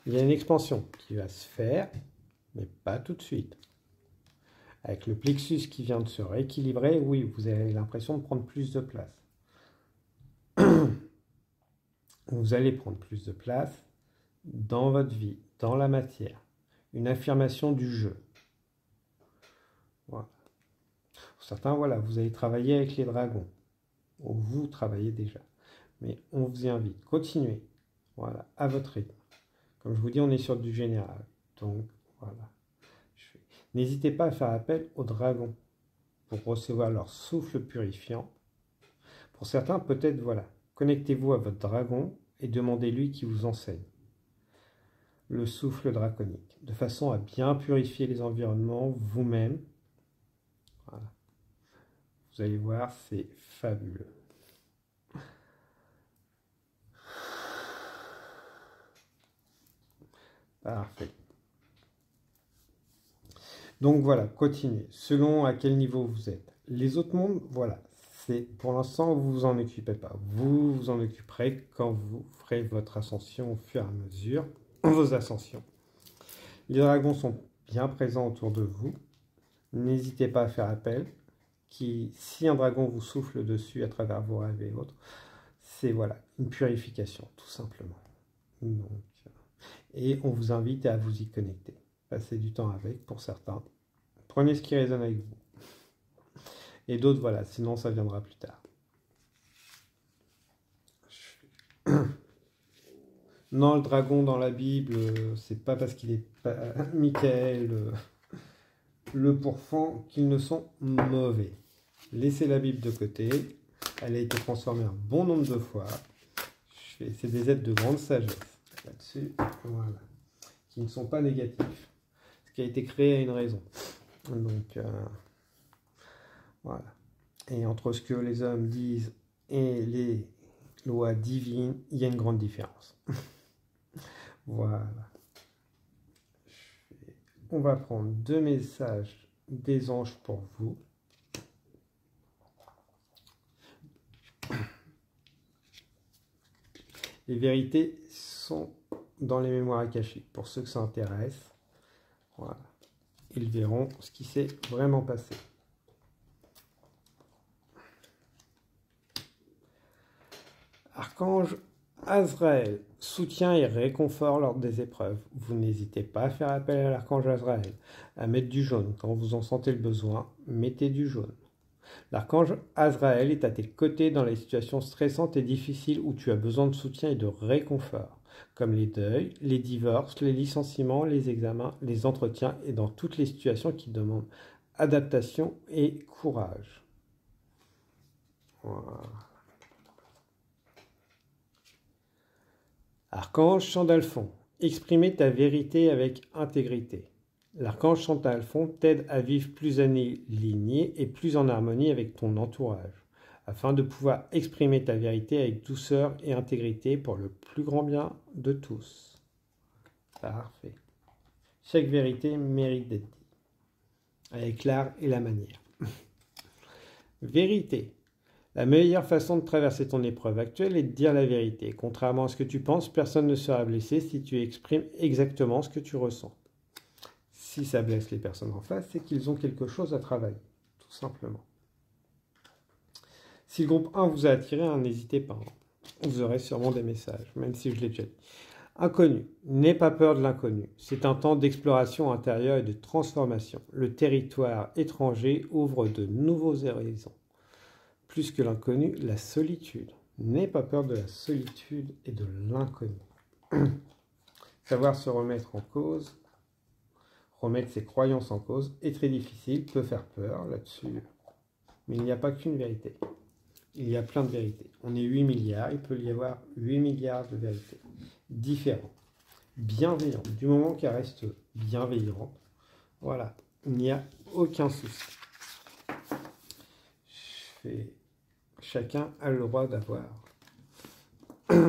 Il y a une expansion qui va se faire, mais pas tout de suite. Avec le plexus qui vient de se rééquilibrer, oui, vous avez l'impression de prendre plus de place. Vous allez prendre plus de place dans votre vie, dans la matière. Une affirmation du jeu. Voilà. Pour certains, voilà, vous allez travailler avec les dragons. Vous travaillez déjà. Mais on vous y invite. Continuez. Voilà, à votre rythme. Comme je vous dis, on est sur du général. Donc, voilà. N'hésitez pas à faire appel aux dragons pour recevoir leur souffle purifiant. Pour certains, peut-être, voilà, connectez-vous à votre dragon et demandez-lui qu'il vous enseigne le souffle draconique, de façon à bien purifier les environnements vous-même. Voilà. Vous allez voir, c'est fabuleux. Parfait. Donc voilà, continuez, selon à quel niveau vous êtes. Les autres mondes, voilà, c'est pour l'instant, vous vous en occupez pas. Vous vous en occuperez quand vous ferez votre ascension au fur et à mesure, vos ascensions. Les dragons sont bien présents autour de vous. N'hésitez pas à faire appel. Si un dragon vous souffle dessus à travers vos rêves et autres, c'est voilà, une purification, tout simplement. Donc, et on vous invite à vous y connecter. Passez du temps avec, pour certains. Prenez ce qui résonne avec vous. Et d'autres, voilà, sinon ça viendra plus tard. Non, le dragon dans la Bible, c'est pas parce qu'il est pas Michael, le pourfend, qu'ils ne sont mauvais. Laissez la Bible de côté. Elle a été transformée un bon nombre de fois. C'est des êtres de grande sagesse là-dessus, voilà, qui ne sont pas négatifs. Ce qui a été créé a une raison. Donc, voilà. Et entre ce que les hommes disent et les lois divines, il y a une grande différence. Voilà. On va prendre 2 messages des anges pour vous. Les vérités sont dans les mémoires akashiques. Pour ceux que ça intéresse, voilà. Ils verront ce qui s'est vraiment passé. Archange Azraël, soutien et réconfort lors des épreuves. Vous n'hésitez pas à faire appel à l'archange Azraël, à mettre du jaune. Quand vous en sentez le besoin, mettez du jaune. L'archange Azraël est à tes côtés dans les situations stressantes et difficiles où tu as besoin de soutien et de réconfort, comme les deuils, les divorces, les licenciements, les examens, les entretiens et dans toutes les situations qui demandent adaptation et courage. Voilà. Archange Sandalphon, exprimer ta vérité avec intégrité. L'archange Sandalphon t'aide à vivre plus aligné et plus en harmonie avec ton entourage, afin de pouvoir exprimer ta vérité avec douceur et intégrité pour le plus grand bien de tous. Parfait. Chaque vérité mérite d'être dite, avec l'art et la manière. Vérité. La meilleure façon de traverser ton épreuve actuelle est de dire la vérité. Contrairement à ce que tu penses, personne ne sera blessé si tu exprimes exactement ce que tu ressens. Si ça blesse les personnes en face, c'est qu'ils ont quelque chose à travailler, tout simplement. Si le groupe 1 vous a attiré, n'hésitez pas. Vous aurez sûrement des messages, même si je l'ai déjà dit. Inconnu. N'aie pas peur de l'inconnu. C'est un temps d'exploration intérieure et de transformation. Le territoire étranger ouvre de nouveaux horizons. Plus que l'inconnu, la solitude. N'aie pas peur de la solitude et de l'inconnu. Savoir se remettre en cause, remettre ses croyances en cause est très difficile, peut faire peur là-dessus. Mais il n'y a pas qu'une vérité. Il y a plein de vérités. On est 8 milliards, il peut y avoir 8 milliards de vérités différentes, bienveillantes. Du moment qu'elles restent bienveillantes, voilà, il n'y a aucun souci. Chacun a le droit d'avoir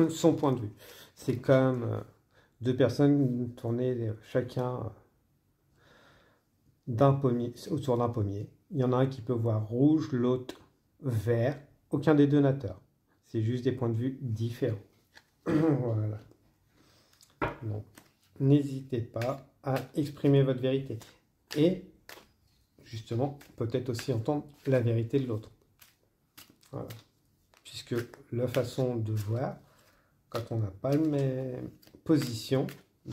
son point de vue. C'est comme deux personnes tournées chacun autour d'un pommier. Il y en a un qui peut voir rouge, l'autre vert. Aucun des deux n'a tort. C'est juste des points de vue différents. Voilà. Donc, n'hésitez pas à exprimer votre vérité. Et, justement, peut-être aussi entendre la vérité de l'autre. Voilà. Puisque la façon de voir, quand on n'a pas la même position,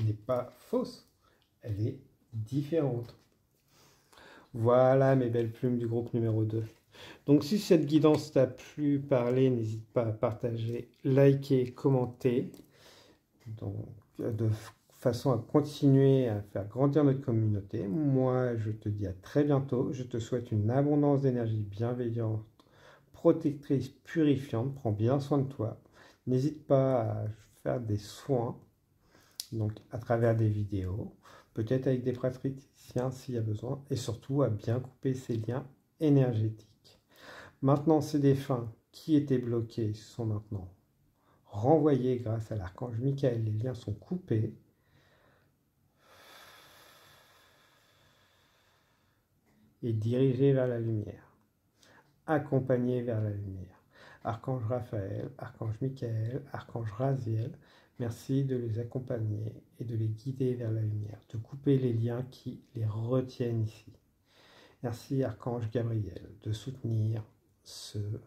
n'est pas fausse. Elle est différente. Voilà mes belles plumes du groupe numéro 2. Donc si cette guidance t'a plu, parlé, n'hésite pas à partager, liker, commenter. Donc de façon à continuer à faire grandir notre communauté. Moi, je te dis à très bientôt. Je te souhaite une abondance d'énergie bienveillante, protectrice, purifiante. Prends bien soin de toi. N'hésite pas à faire des soins, donc à travers des vidéos, peut-être avec des praticiens s'il y a besoin, et surtout à bien couper ces liens énergétiques. Maintenant, ces défunts qui étaient bloqués sont maintenant renvoyés grâce à l'archange Michael. Les liens sont coupés. Et dirigés vers la lumière. Accompagnés vers la lumière. Archange Raphaël, archange Michael, archange Raziel, merci de les accompagner et de les guider vers la lumière, de couper les liens qui les retiennent ici. Merci archange Gabriel de soutenir ceux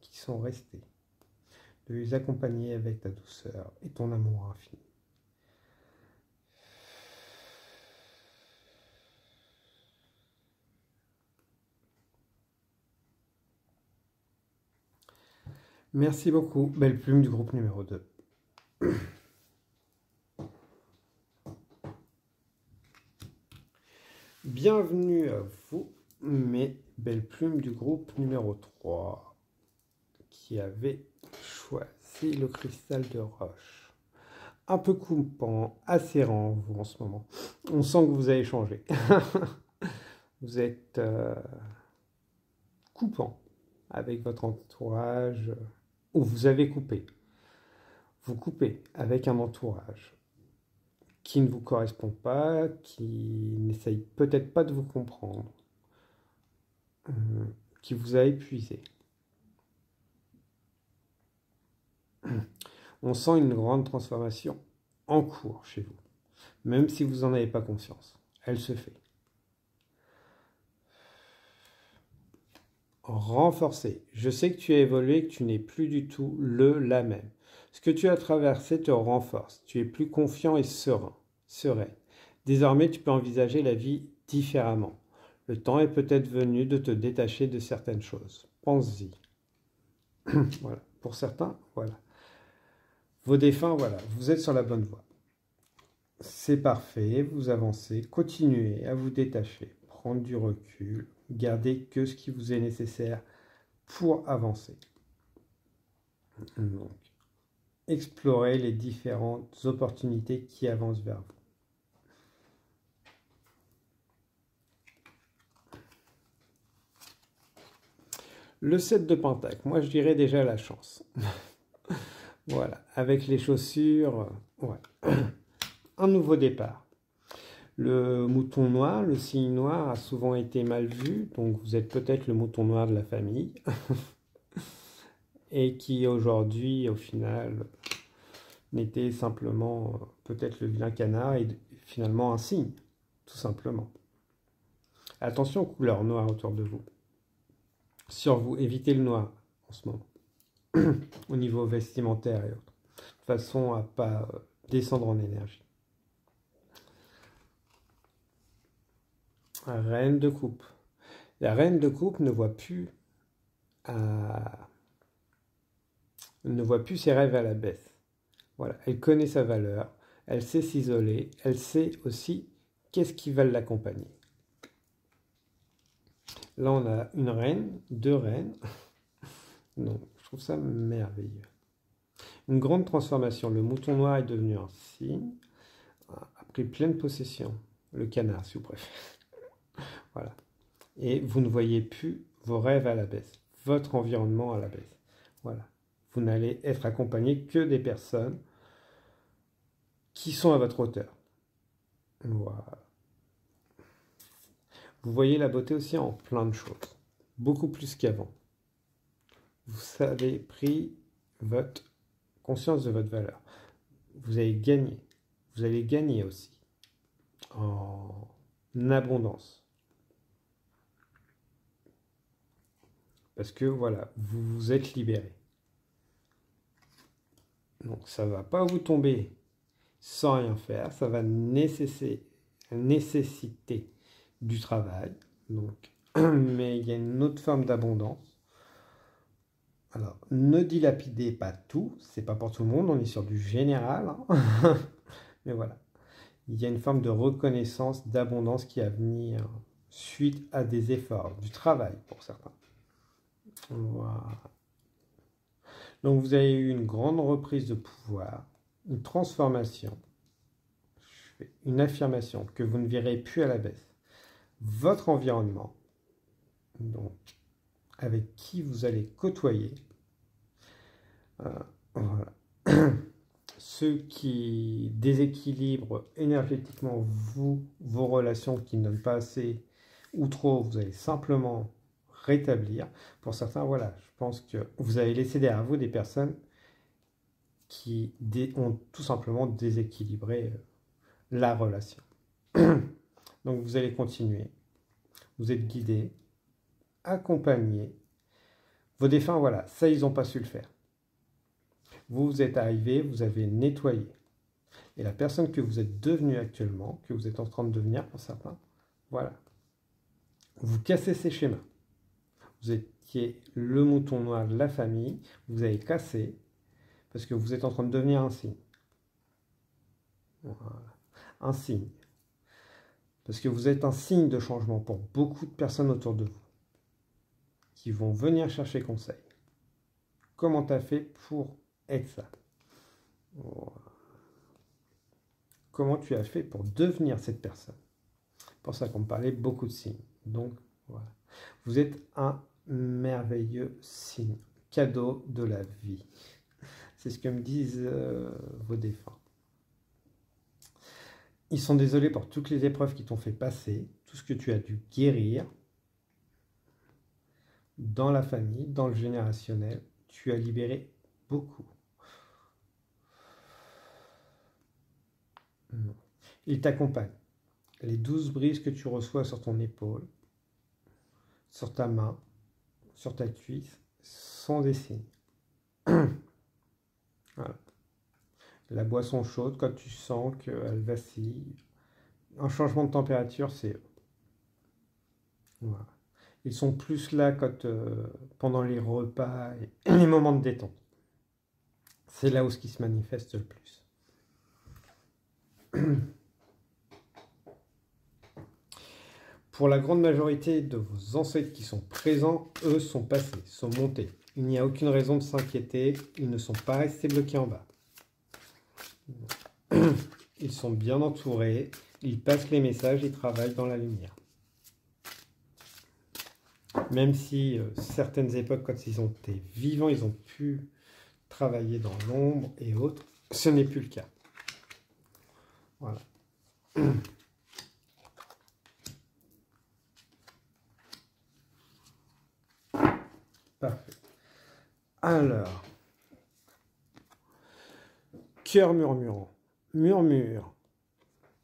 qui sont restés, de les accompagner avec ta douceur et ton amour infini. Merci beaucoup, belle plume du groupe numéro 2. Bienvenue à vous, mes belles plumes du groupe numéro 3, qui avait choisi le cristal de roche. Un peu coupant, acérant, vous, en ce moment. On sent que vous avez changé. Vous êtes coupant avec votre entourage, ou vous avez coupé. Vous coupez avec un entourage qui ne vous correspond pas, qui n'essaye peut-être pas de vous comprendre, qui vous a épuisé. On sent une grande transformation en cours chez vous, même si vous n'en avez pas conscience. Elle se fait. Renforcer. Je sais que tu as évolué, que tu n'es plus du tout la même. Ce que tu as traversé te renforce. Tu es plus confiant et serein. Désormais, tu peux envisager la vie différemment. Le temps est peut-être venu de te détacher de certaines choses. Pense-y. Voilà. Pour certains, voilà. Vos défunts, voilà. Vous êtes sur la bonne voie. C'est parfait, vous avancez. Continuez à vous détacher. Prendre du recul. Gardez que ce qui vous est nécessaire pour avancer. Donc, explorez les différentes opportunités qui avancent vers vous. Le 7 de Pentacle, moi je dirais déjà la chance. Voilà, avec les chaussures, ouais. Un nouveau départ. Le mouton noir, le signe noir a souvent été mal vu, donc vous êtes peut-être le mouton noir de la famille. Et qui aujourd'hui, au final, n'était simplement peut-être le vilain canard et finalement un signe, tout simplement. Attention aux couleurs noires autour de vous. Sur vous, évitez le noir en ce moment, au niveau vestimentaire et autres, de façon à ne pas descendre en énergie. Reine de coupe. La reine de coupe ne voit plus ses rêves à la baisse. Voilà, elle connaît sa valeur, elle sait s'isoler, elle sait aussi qu'est-ce qui va l'accompagner. Là, on a une reine, deux reines. Donc, je trouve ça merveilleux. Une grande transformation. Le mouton noir est devenu un cygne, a pris pleine possession. Le canard, si vous préférez. Voilà. Et vous ne voyez plus vos rêves à la baisse, votre environnement à la baisse. Voilà. Vous n'allez être accompagné que des personnes qui sont à votre hauteur. Voilà. Vous voyez la beauté aussi en plein de choses, beaucoup plus qu'avant. Vous avez pris votre conscience de votre valeur. Vous avez gagné. Vous allez gagner aussi en abondance. Parce que voilà, vous vous êtes libéré. Donc ça ne va pas vous tomber sans rien faire, ça va nécessiter du travail. Donc, mais il y a une autre forme d'abondance. Alors, ne dilapidez pas tout, c'est pas pour tout le monde, on est sur du général, hein. Mais voilà, il y a une forme de reconnaissance, d'abondance qui va venir suite à des efforts, du travail pour certains. Voilà. Donc vous avez eu une grande reprise de pouvoir, une transformation, une affirmation que vous ne verrez plus à la baisse. Votre environnement, donc avec qui vous allez côtoyer, voilà. Ceux qui déséquilibrent énergétiquement vos relations, qui ne donnent pas assez ou trop, vous allez simplement rétablir. Pour certains, voilà, je pense que vous avez laissé derrière vous des personnes qui ont tout simplement déséquilibré la relation. Donc vous allez continuer. Vous êtes guidé, accompagné. Vos défunts, voilà, ça, ils n'ont pas su le faire. Vous êtes arrivé, vous avez nettoyé. Et la personne que vous êtes devenue actuellement, que vous êtes en train de devenir pour certains, voilà. Vous cassez ces schémas. Vous étiez le mouton noir de la famille, vous avez cassé, parce que vous êtes en train de devenir un signe. Voilà. Un signe. Parce que vous êtes un signe de changement pour beaucoup de personnes autour de vous, qui vont venir chercher conseil. Comment tu as fait pour être ça? Voilà. Comment tu as fait pour devenir cette personne? C'est pour ça qu'on me parlait beaucoup de signes. Donc, voilà. Vous êtes un merveilleux signe, cadeau de la vie. C'est ce que me disent vos défunts. Ils sont désolés pour toutes les épreuves qui t'ont fait passer, tout ce que tu as dû guérir dans la famille, dans le générationnel. Tu as libéré beaucoup. Il t'accompagne. Les 12 brises que tu reçois sur ton épaule, sur ta main, sur ta cuisse, sont des signes. Voilà. La boisson chaude, quand tu sens qu'elle vacille, un changement de température, c'est eux. Voilà. Ils sont plus là quand, pendant les repas et les moments de détente. C'est là où ce qui se manifeste le plus. Pour la grande majorité de vos ancêtres qui sont présents, eux sont passés, sont montés. Il n'y a aucune raison de s'inquiéter, ils ne sont pas restés bloqués en bas. Ils sont bien entourés, ils passent les messages, ils travaillent dans la lumière. Même si certaines époques, quand ils ont été vivants, ils ont pu travailler dans l'ombre et autres, ce n'est plus le cas. Voilà. Parfait. Alors, cœur murmurant. Murmure.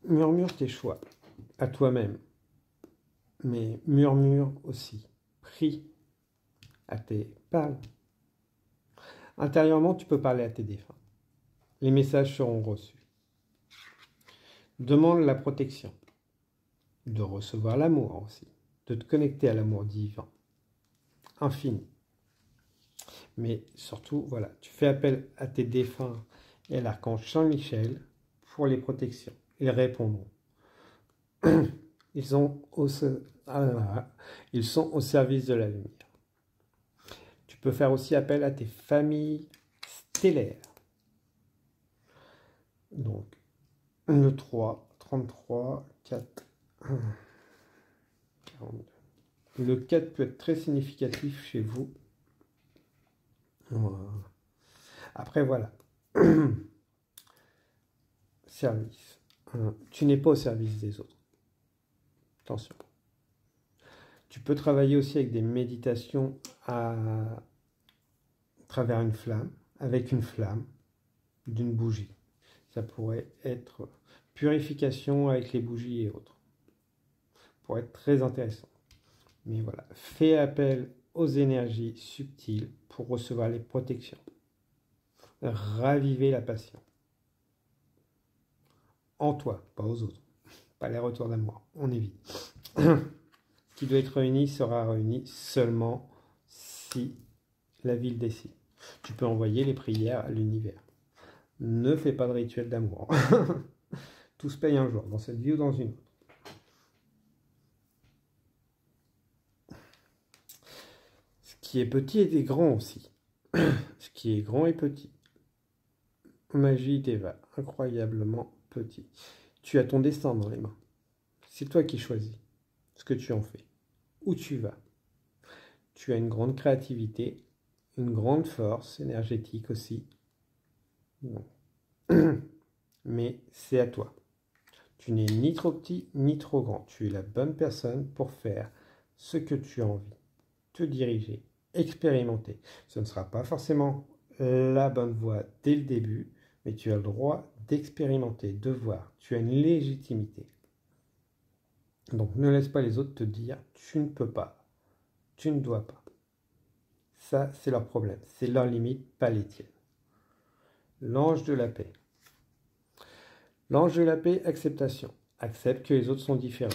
Murmure tes choix à toi-même. Mais murmure aussi. Prie à tes... Parle. Intérieurement, tu peux parler à tes défunts. Les messages seront reçus. Demande la protection. De recevoir l'amour aussi. De te connecter à l'amour divin. Infini. Mais surtout, voilà, tu fais appel à tes défunts et à l'archange Saint-Michel pour les protections. Ils répondront. Ils sont au service de la lumière. Tu peux faire aussi appel à tes familles stellaires. Donc, le 3, 33, 4, 42. Le 4 peut être très significatif chez vous. Après, voilà. Service. Tu n'es pas au service des autres. Attention. Tu peux travailler aussi avec des méditations à travers une flamme, avec une flamme d'une bougie. Ça pourrait être purification avec les bougies et autres. Pour être très intéressant. Mais voilà, fais appel aux énergies subtiles pour recevoir les protections. Ravivez la passion. En toi, pas aux autres. Pas les retours d'amour. On évite. Ce qui doit être réuni sera réuni seulement si la ville décide. Tu peux envoyer les prières à l'univers. Ne fais pas de rituel d'amour. Tout se paye un jour, dans cette vie ou dans une autre. Ce qui est petit est grand aussi. Ce qui est grand est petit. Magie Teva, incroyablement petit. Tu as ton destin dans les mains. C'est toi qui choisis ce que tu en fais. Où tu vas. Tu as une grande créativité, une grande force énergétique aussi. Non. Mais c'est à toi. Tu n'es ni trop petit ni trop grand. Tu es la bonne personne pour faire ce que tu as envie. Te diriger, expérimenter. Ce ne sera pas forcément la bonne voie dès le début, mais tu as le droit d'expérimenter, de voir. Tu as une légitimité. Donc ne laisse pas les autres te dire tu ne peux pas, tu ne dois pas. Ça, c'est leur problème, c'est leur limite, pas les tiennes. L'ange de la paix. L'ange de la paix, acceptation. Accepte que les autres sont différents.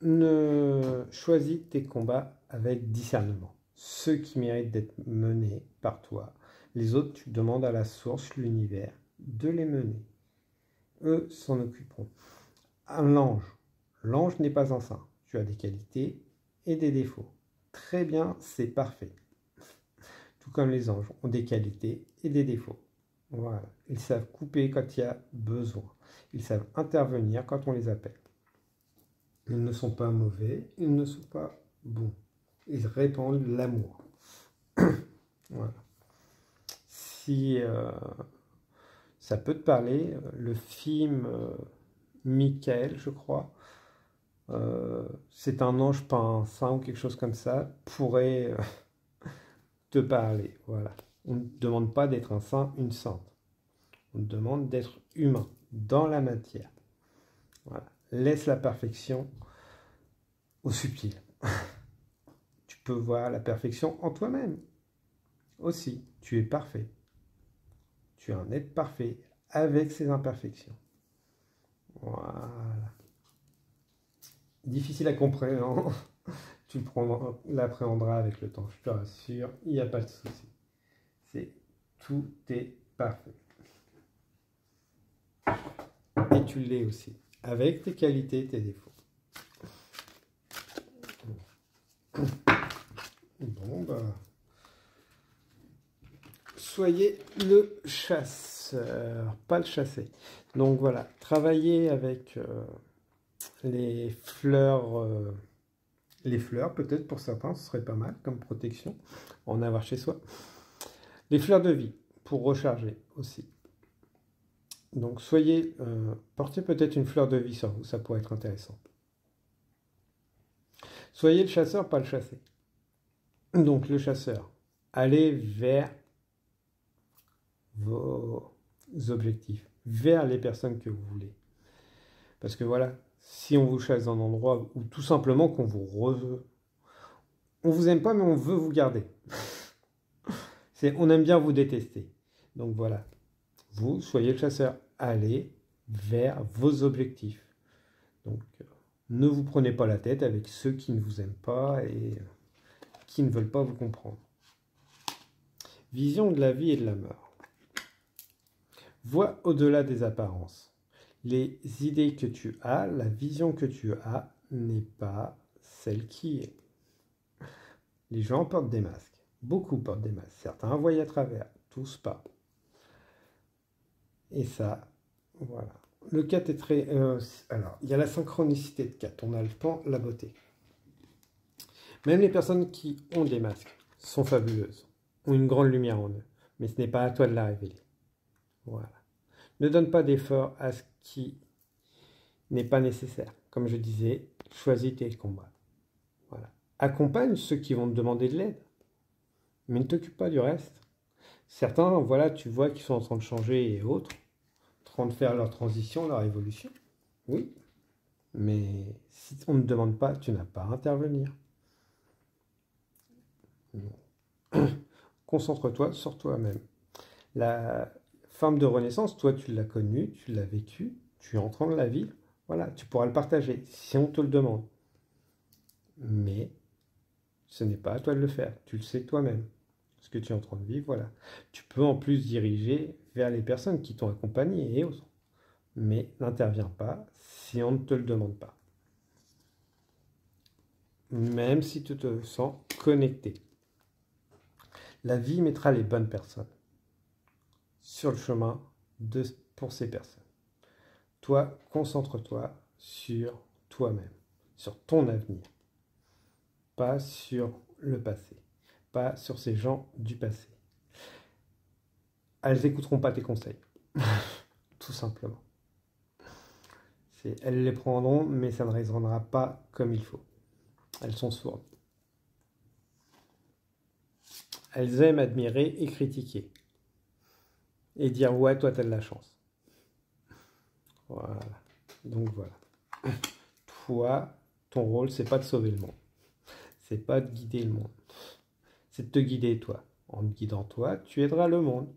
Ne choisis tes combats avec discernement. Ceux qui méritent d'être menés par toi. Les autres, tu demandes à la source, l'univers, de les mener. Eux s'en occuperont. Un ange. L'ange n'est pas un saint. Tu as des qualités et des défauts. Très bien, c'est parfait. Tout comme les anges ont des qualités et des défauts. Voilà. Ils savent couper quand il y a besoin. Ils savent intervenir quand on les appelle. Ils ne sont pas mauvais, ils ne sont pas bons. Ils répandent l'amour. Voilà. Si ça peut te parler, le film Michael, je crois, c'est un ange, pas un saint ou quelque chose comme ça, pourrait te parler. Voilà. On ne demande pas d'être un saint, une sainte. On te demande d'être humain, dans la matière. Voilà. Laisse la perfection au subtil. Tu peux voir la perfection en toi-même. Aussi, tu es parfait. Tu es un être parfait avec ses imperfections. Voilà. Difficile à comprendre. tu l'appréhenderas avec le temps, je te rassure, il n'y a pas de souci. Tout est parfait. Et tu l'es aussi, avec tes qualités et tes défauts. Bon, bah... Soyez le chasseur, pas le chassé. Donc voilà, travaillez avec les fleurs peut-être pour certains, ce serait pas mal comme protection, en avoir chez soi. Les fleurs de vie, pour recharger aussi. Donc portez peut-être une fleur de vie sur vous, ça pourrait être intéressant. Soyez le chasseur, pas le chassé. Donc le chasseur, allez vers vos objectifs, vers les personnes que vous voulez. Parce que voilà, si on vous chasse dans un endroit où tout simplement qu'on on vous aime pas mais on veut vous garder. On aime bien vous détester. Donc voilà, vous soyez le chasseur, allez vers vos objectifs. Donc ne vous prenez pas la tête avec ceux qui ne vous aiment pas et qui ne veulent pas vous comprendre. Vision de la vie et de la mort. Vois au-delà des apparences. Les idées que tu as, la vision que tu as n'est pas celle qui est. Les gens portent des masques. Beaucoup portent des masques. Certains voient à travers, tous pas. Et ça, voilà. Le 4 est très... alors, il y a la synchronicité de 4. On a le temps, la beauté. Même les personnes qui ont des masques sont fabuleuses, ont une grande lumière en eux. Mais ce n'est pas à toi de la révéler. Voilà. Ne donne pas d'effort à ce qui n'est pas nécessaire. Comme je disais, choisis tes combats. Voilà. Accompagne ceux qui vont te demander de l'aide. Mais ne t'occupe pas du reste. Certains, voilà, tu vois qu'ils sont en train de changer et autres, en train de faire leur transition, leur évolution. Oui. Mais si on ne te demande pas, tu n'as pas à intervenir. Concentre-toi sur toi-même. La forme de renaissance, toi tu l'as connue, tu l'as vécue, tu es en train de la vivre, voilà, tu pourras le partager si on te le demande. Mais ce n'est pas à toi de le faire, tu le sais toi-même. Ce que tu es en train de vivre, voilà. Tu peux en plus diriger vers les personnes qui t'ont accompagné et autres. Mais n'interviens pas si on ne te le demande pas. Même si tu te sens connecté. La vie mettra les bonnes personnes sur le chemin pour ces personnes. Toi, concentre-toi sur toi-même, sur ton avenir, pas sur le passé, pas sur ces gens du passé. Elles n'écouteront pas tes conseils, tout simplement. Elles les prendront, mais ça ne résonnera pas comme il faut. Elles sont sourdes. Elles aiment admirer et critiquer. Et dire, ouais, toi, t'as de la chance. Voilà. Donc voilà. Toi, ton rôle, c'est pas de sauver le monde. C'est pas de guider le monde. C'est de te guider toi. En te guidant toi, tu aideras le monde.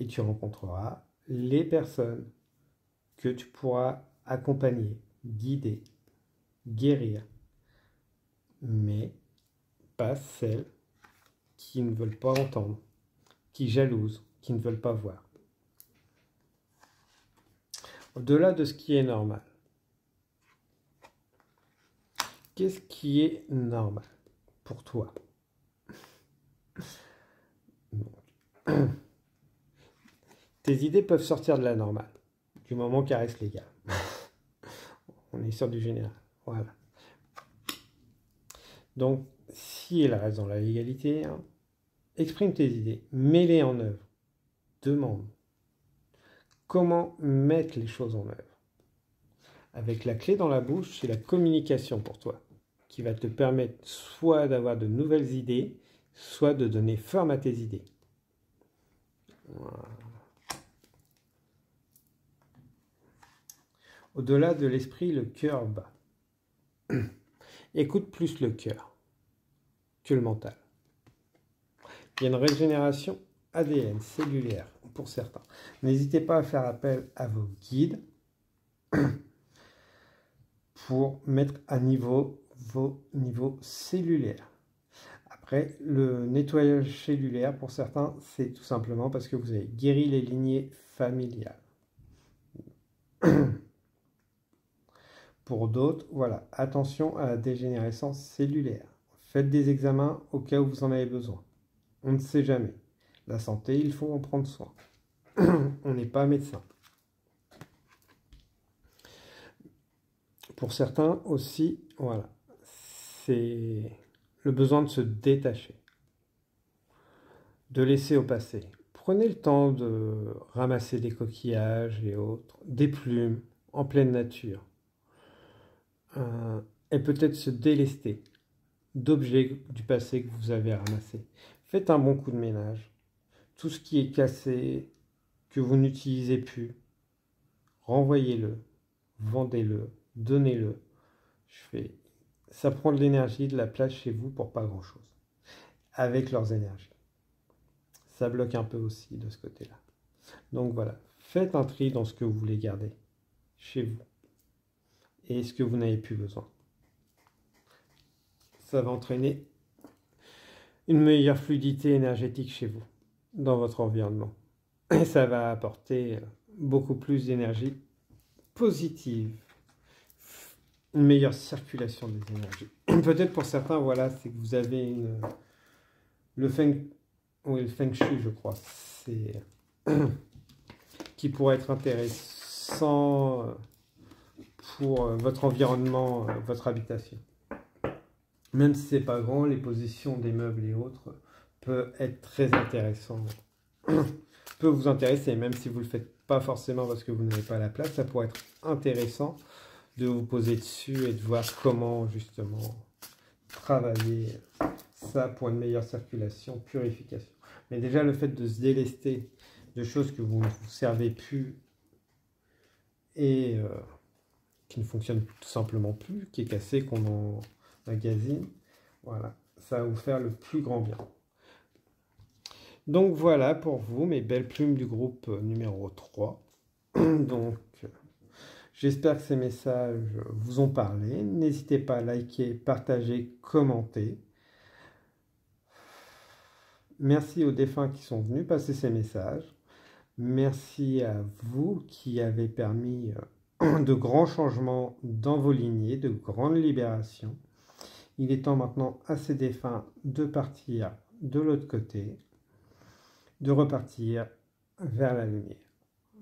Et tu rencontreras les personnes que tu pourras accompagner, guider, guérir. Mais pas celles qui ne veulent pas entendre, qui jalousent, qui ne veulent pas voir. Au-delà de ce qui est normal. Qu'est-ce qui est normal pour toi? Tes idées peuvent sortir de la normale, du moment qu'elles restent légales. On est sur du général. Voilà. Donc, si elles restent dans la légalité, hein, exprime tes idées, mets-les en œuvre. Demande comment mettre les choses en œuvre. Avec la clé dans la bouche, c'est la communication pour toi, qui va te permettre soit d'avoir de nouvelles idées, soit de donner forme à tes idées. Voilà. Au-delà de l'esprit, le cœur bat. Écoute plus le cœur que le mental. Il y a une régénération ADN cellulaire pour certains. N'hésitez pas à faire appel à vos guides pour mettre à niveau vos niveaux cellulaires. Après, le nettoyage cellulaire, pour certains, c'est tout simplement parce que vous avez guéri les lignées familiales. Pour d'autres, voilà, attention à la dégénérescence cellulaire. Faites des examens au cas où vous en avez besoin. On ne sait jamais. La santé, il faut en prendre soin. On n'est pas médecin. Pour certains aussi, voilà, c'est le besoin de se détacher, de laisser au passé. Prenez le temps de ramasser des coquillages et autres, des plumes en pleine nature, et peut-être se délester d'objets du passé que vous avez ramassés. Faites un bon coup de ménage. Tout ce qui est cassé, que vous n'utilisez plus, renvoyez-le, vendez-le, donnez-le. Ça prend de l'énergie, de la place chez vous pour pas grand-chose. Avec leurs énergies. Ça bloque un peu aussi de ce côté-là. Donc voilà, faites un tri dans ce que vous voulez garder chez vous et ce que vous n'avez plus besoin. Ça va entraîner une meilleure fluidité énergétique chez vous, dans votre environnement. Et ça va apporter beaucoup plus d'énergie positive, une meilleure circulation des énergies. Peut-être pour certains, voilà, c'est que vous avez le feng shui, je crois, c'est qui pourrait être intéressant pour votre environnement, votre habitation. Même si c'est pas grand, les positions des meubles et autres peuvent être très intéressants. Peut vous intéresser, même si vous le faites pas forcément parce que vous n'avez pas la place, ça pourrait être intéressant de vous poser dessus et de voir comment justement travailler ça pour une meilleure circulation, purification. Mais déjà le fait de se délester de choses que vous ne vous servez plus et qui ne fonctionnent tout simplement plus, qui est cassé, qu'on en magazine, voilà, ça va vous faire le plus grand bien. Donc voilà pour vous mes belles plumes du groupe numéro 3. Donc j'espère que ces messages vous ont parlé. N'hésitez pas à liker, partager, commenter. Merci aux défunts qui sont venus passer ces messages. Merci à vous qui avez permis de grands changements dans vos lignées, de grandes libérations. Il est temps maintenant à ces défunts de partir de l'autre côté, de repartir vers la lumière.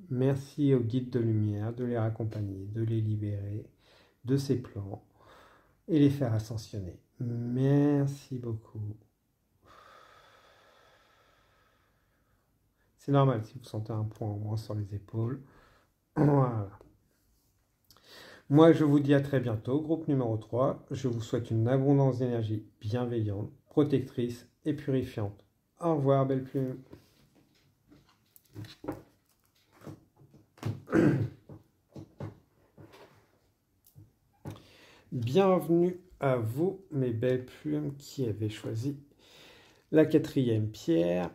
Merci aux guides de lumière de les raccompagner, de les libérer de ces plans et les faire ascensionner. Merci beaucoup. C'est normal si vous sentez un poids en moins sur les épaules. Voilà. Moi, je vous dis à très bientôt, groupe numéro 3. Je vous souhaite une abondance d'énergie bienveillante, protectrice et purifiante. Au revoir, belle plume. Bienvenue à vous, mes belles plumes qui avez choisi la 4e pierre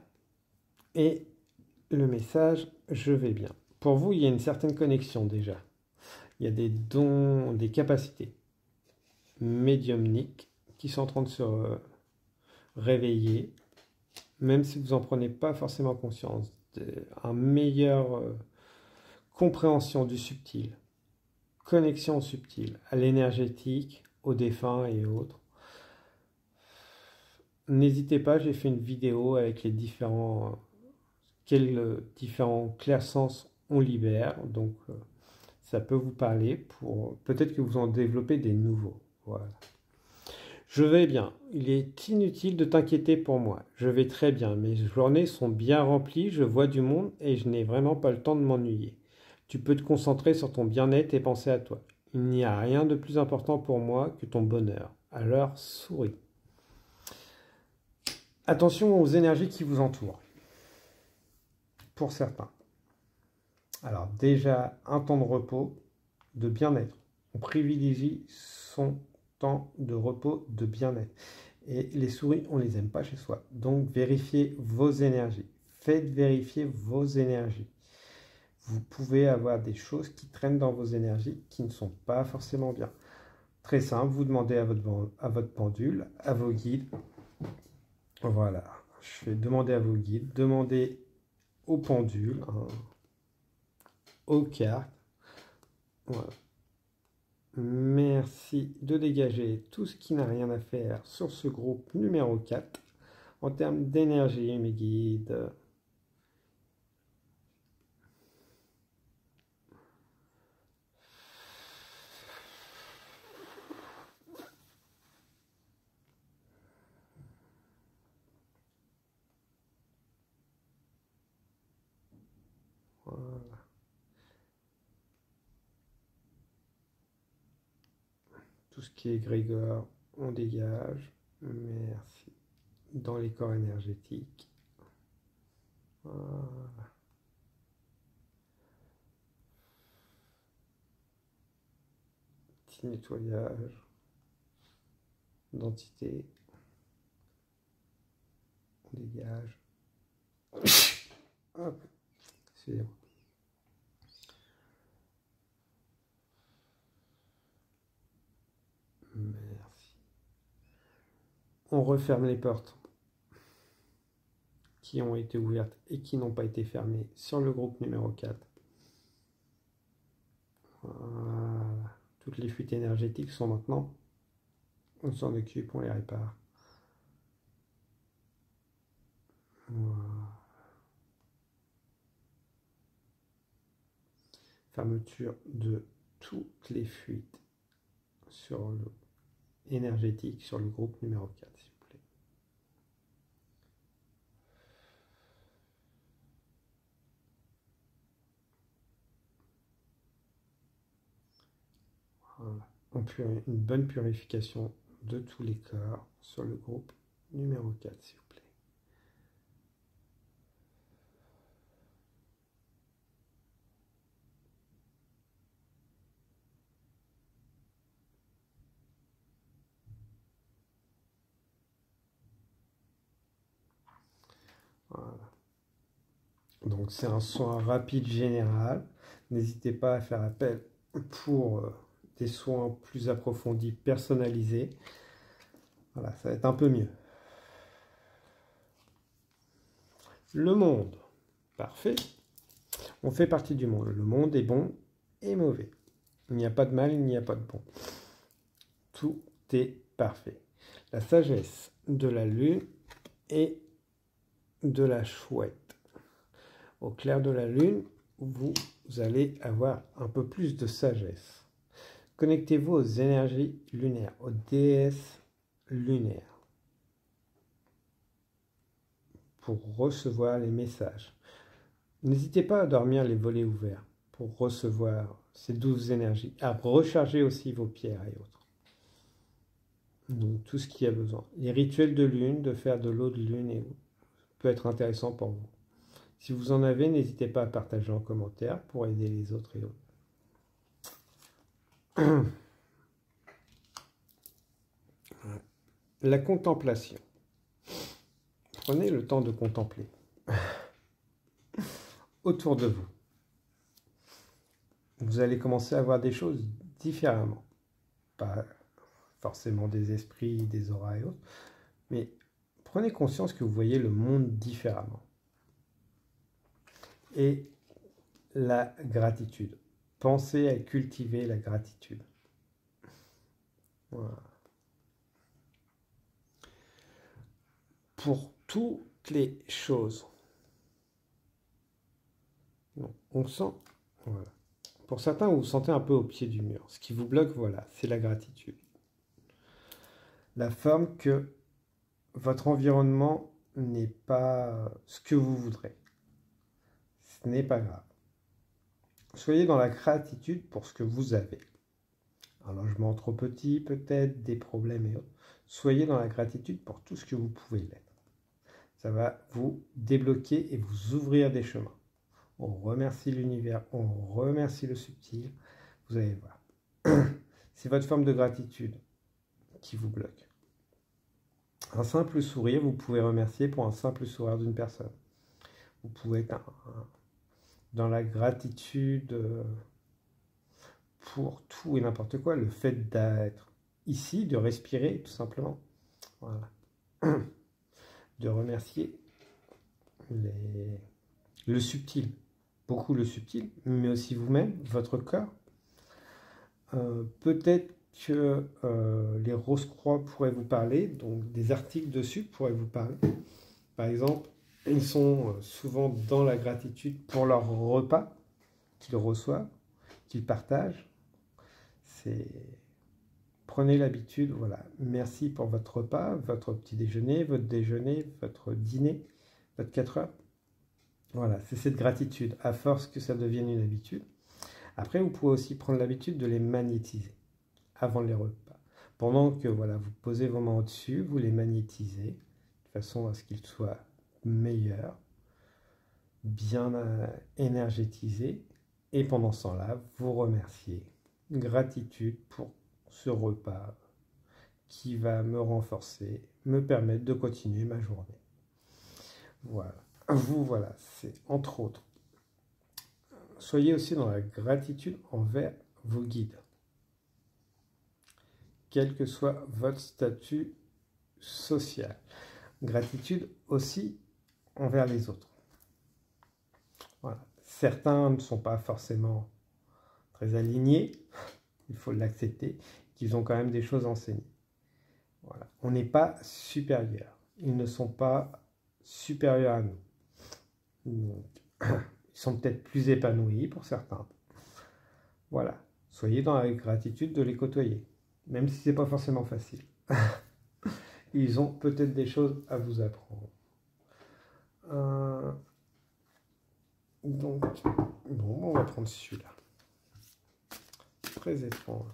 et le message « Je vais bien ». Pour vous, il y a une certaine connexion déjà. Il y a des dons, des capacités médiumniques qui sont en train de se réveiller, même si vous n'en prenez pas forcément conscience. Une meilleure compréhension du subtil, connexion au subtil, à l'énergétique, aux défunts et autres. N'hésitez pas, j'ai fait une vidéo avec les quels différents clairsens on libère, donc ça peut vous parler pour peut-être que vous en développez des nouveaux. Voilà. Je vais bien. Il est inutile de t'inquiéter pour moi. Je vais très bien. Mes journées sont bien remplies, je vois du monde et je n'ai vraiment pas le temps de m'ennuyer. Tu peux te concentrer sur ton bien-être et penser à toi. Il n'y a rien de plus important pour moi que ton bonheur. Alors souris. Attention aux énergies qui vous entourent. Pour certains. Alors déjà, un temps de repos, de bien-être. On privilégie son temps de repos, de bien-être. Et les souris, on ne les aime pas chez soi. Donc vérifiez vos énergies. Faites vérifier vos énergies. Vous pouvez avoir des choses qui traînent dans vos énergies qui ne sont pas forcément bien. Très simple, vous demandez à votre pendule, à vos guides. Voilà, je vais demander à vos guides, demander au pendule, hein, aux cartes. Voilà. Merci de dégager tout ce qui n'a rien à faire sur ce groupe numéro 4 en termes d'énergie, mes guides. Voilà. Tout ce qui est Grégor, on dégage. Merci. Dans les corps énergétiques. Voilà. Petit nettoyage d'entité. On dégage. Hop. Excusez-moi. Merci. On referme les portes qui ont été ouvertes et qui n'ont pas été fermées sur le groupe numéro 4. Voilà. Toutes les fuites énergétiques sont maintenant. On s'en occupe, on les répare. Voilà. Fermeture de toutes les fuites sur le énergétique sur le groupe numéro 4, s'il vous plaît. Voilà. Une bonne purification de tous les corps sur le groupe numéro 4, s'il vous plaît. Voilà. Donc c'est un soin rapide général. N'hésitez pas à faire appel pour des soins plus approfondis, personnalisés. Voilà, ça va être un peu mieux. Le monde. Parfait. On fait partie du monde. Le monde est bon et mauvais. Il n'y a pas de mal, il n'y a pas de bon. Tout est parfait. La sagesse de la lune et de la chouette. Au clair de la lune, vous allez avoir un peu plus de sagesse. Connectez-vous aux énergies lunaires, aux déesses lunaires, pour recevoir les messages. N'hésitez pas à dormir les volets ouverts pour recevoir ces douces énergies, à recharger aussi vos pierres et autres. Donc tout ce qu'il y a besoin. Les rituels de lune, de faire de l'eau de lune et peut être intéressant pour vous. Si vous en avez, n'hésitez pas à partager en commentaire pour aider les autres et autres. La contemplation. Prenez le temps de contempler autour de vous. Vous allez commencer à voir des choses différemment. Pas forcément des esprits, des auras et autres, mais prenez conscience que vous voyez le monde différemment. Et la gratitude. Pensez à cultiver la gratitude. Voilà. Pour toutes les choses. Donc, on sent, voilà. Pour certains, vous vous sentez un peu au pied du mur. Ce qui vous bloque, voilà, c'est la gratitude. La forme que votre environnement n'est pas ce que vous voudrez. Ce n'est pas grave. Soyez dans la gratitude pour ce que vous avez. Un logement trop petit, peut-être, des problèmes et autres. Soyez dans la gratitude pour tout ce que vous pouvez l'être. Ça va vous débloquer et vous ouvrir des chemins. On remercie l'univers, on remercie le subtil. Vous allez voir. C'est votre forme de gratitude qui vous bloque. Un simple sourire, vous pouvez remercier pour un simple sourire d'une personne. Vous pouvez être dans la gratitude pour tout et n'importe quoi. Le fait d'être ici de respirer tout simplement. Voilà. De remercier le subtil, beaucoup le subtil, mais aussi vous-même, votre corps. Peut-être que les Rose-Croix pourraient vous parler, donc des articles dessus pourraient vous parler. Par exemple, ils sont souvent dans la gratitude pour leur repas qu'ils reçoivent, qu'ils partagent. Prenez l'habitude, voilà, merci pour votre repas, votre petit déjeuner, votre dîner, votre 4 heures. Voilà, c'est cette gratitude, à force que ça devienne une habitude. Après, vous pouvez aussi prendre l'habitude de les magnétiser avant les repas. Pendant que voilà, vous posez vos mains au-dessus, vous les magnétisez de façon à ce qu'ils soient meilleurs, bien énergétisés. Et pendant ce temps-là, vous remerciez. Gratitude pour ce repas qui va me renforcer, me permettre de continuer ma journée. Voilà. Voilà, c'est entre autres. Soyez aussi dans la gratitude envers vos guides. Quel que soit votre statut social. Gratitude aussi envers les autres. Voilà. Certains ne sont pas forcément très alignés, il faut l'accepter, qu'ils ont quand même des choses à enseigner. Voilà. On n'est pas supérieur. Ils ne sont pas supérieurs à nous. Donc, ils sont peut-être plus épanouis pour certains. Voilà. Soyez dans la gratitude de les côtoyer, même si ce n'est pas forcément facile. Ils ont peut-être des choses à vous apprendre. Donc, bon, on va prendre celui-là. Très étrange.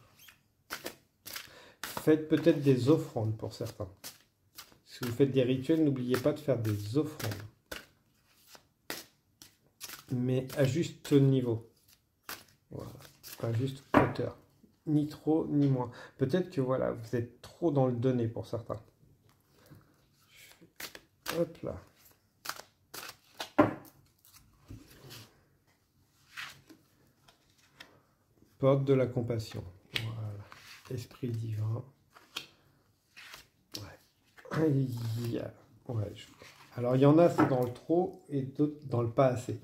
Faites peut-être des offrandes pour certains. Si vous faites des rituels, n'oubliez pas de faire des offrandes. Mais à juste niveau. Voilà. À juste hauteur. Ni trop, ni moins. Peut-être que voilà, vous êtes trop dans le donner pour certains. Hop là. Porte de la compassion. Voilà. Esprit divin. Ouais. Ouais. Alors, il y en a, c'est dans le trop, et d'autres dans le pas assez.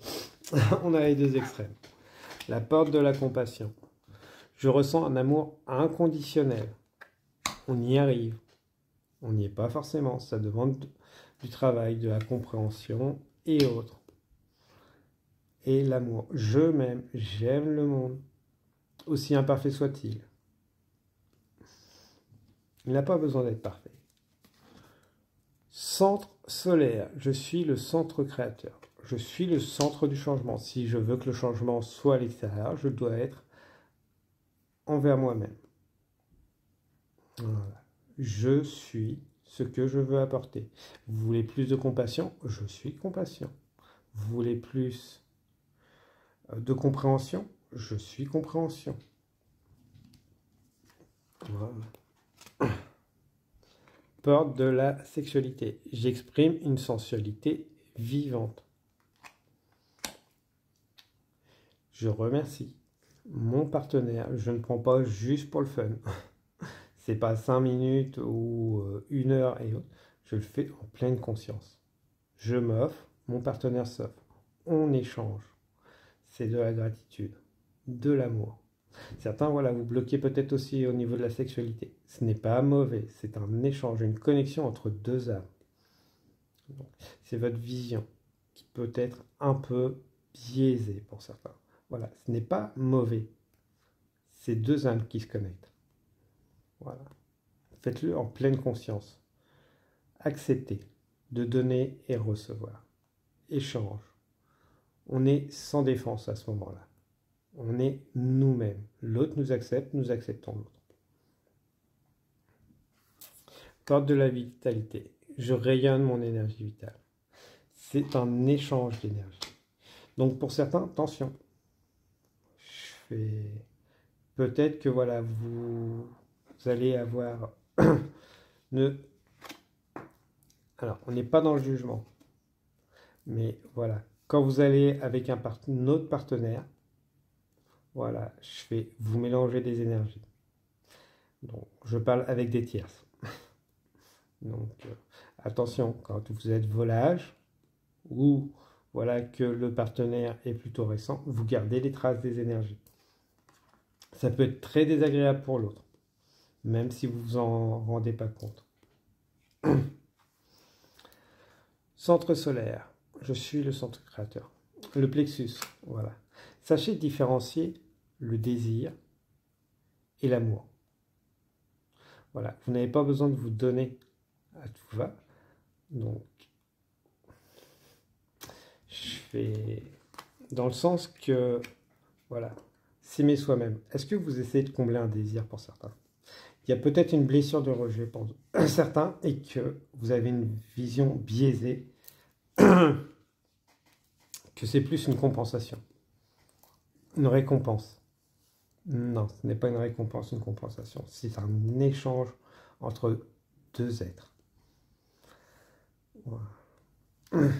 On a les deux extrêmes. La porte de la compassion. Je ressens un amour inconditionnel. On y arrive. On n'y est pas forcément. Ça demande du travail, de la compréhension et autres. Et l'amour. Je m'aime. J'aime le monde. Aussi imparfait soit-il. Il n'a pas besoin d'être parfait. Centre solaire. Je suis le centre créateur. Je suis le centre du changement. Si je veux que le changement soit à l'extérieur, je dois être envers moi-même. Voilà. Je suis ce que je veux apporter. Vous voulez plus de compassion? Je suis compassion. Vous voulez plus de compréhension? Je suis compréhension. Voilà. Porte de la sexualité. J'exprime une sensualité vivante. Je remercie mon partenaire. Je ne prends pas juste pour le fun. C'est pas 5 minutes ou 1 heure et autres. Je le fais en pleine conscience. Je m'offre, mon partenaire s'offre. On échange. C'est de la gratitude, de l'amour. Certains, voilà, vous bloquez peut-être aussi au niveau de la sexualité. Ce n'est pas mauvais, c'est un échange, une connexion entre deux âmes. C'est votre vision qui peut être un peu biaisée pour certains. Voilà, ce n'est pas mauvais. C'est deux âmes qui se connectent. Voilà. Faites-le en pleine conscience. Acceptez de donner et recevoir. Échange. On est sans défense à ce moment-là. On est nous-mêmes. L'autre nous accepte, nous acceptons l'autre. Porte de la vitalité. Je rayonne mon énergie vitale. C'est un échange d'énergie. Donc pour certains, attention. Peut-être que voilà, vous allez avoir... Alors, on n'est pas dans le jugement. Mais voilà, quand vous allez avec un autre partenaire, voilà, vous mélangez des énergies. Donc, je parle avec des tierces. Donc, attention, quand vous êtes volage ou voilà que le partenaire est plutôt récent, vous gardez les traces des énergies. Ça peut être très désagréable pour l'autre, même si vous vous en rendez pas compte. Centre solaire. Je suis le centre créateur. Le plexus, voilà. Sachez différencier le désir et l'amour. Voilà, vous n'avez pas besoin de vous donner à tout va. Donc, je fais dans le sens que, voilà, s'aimer soi-même. Est-ce que vous essayez de combler un désir pour certains? Il y a peut-être une blessure de rejet pour certains et que vous avez une vision biaisée, que c'est plus une compensation, une récompense. Non, ce n'est pas une récompense, une compensation. C'est un échange entre deux êtres. Voilà.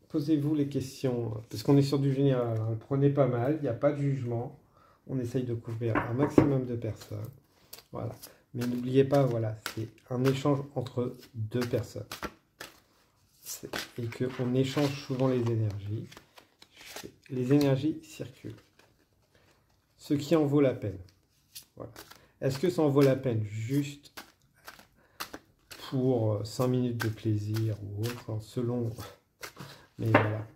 Posez-vous les questions, parce qu'on est sur du général. Hein. Prenez pas mal, il n'y a pas de jugement. On essaye de couvrir un maximum de personnes. Voilà. Mais n'oubliez pas, voilà, c'est un échange entre deux personnes. Et qu'on échange souvent les énergies. Les énergies circulent. Ce qui en vaut la peine. Voilà. Est-ce que ça en vaut la peine juste pour 5 minutes de plaisir ou autre, hein, selon... Mais voilà.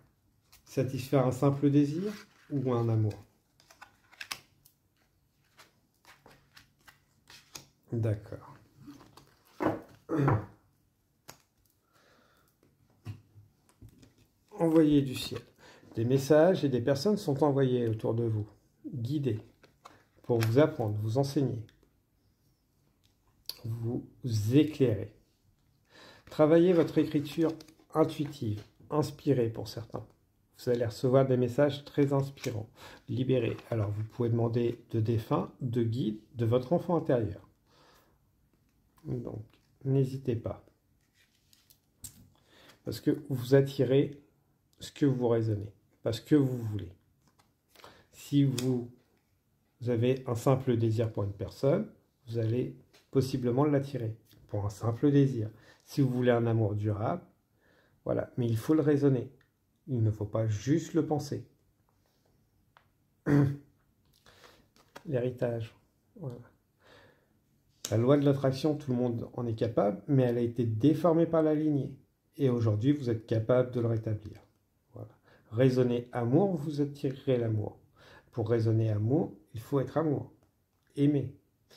Satisfaire un simple désir ou un amour? D'accord. Envoyez du ciel. Des messages et des personnes sont envoyés autour de vous, guidés, pour vous apprendre, vous enseigner, vous éclairer. Travaillez votre écriture intuitive, inspirée pour certains. Vous allez recevoir des messages très inspirants, libérés. Alors vous pouvez demander de défunts, de guides, de votre enfant intérieur. Donc, n'hésitez pas. Parce que vous attirez ce que vous raisonnez, parce que vous voulez. Si vous avez un simple désir pour une personne, vous allez possiblement l'attirer pour un simple désir. Si vous voulez un amour durable, voilà. Mais il faut le raisonner. Il ne faut pas juste le penser. L'héritage. Voilà. La loi de l'attraction, tout le monde en est capable, mais elle a été déformée par la lignée. Et aujourd'hui, vous êtes capable de le rétablir. Voilà. Raisonnez amour, vous attirerez l'amour. Pour raisonner amour, il faut être amour. Aimer.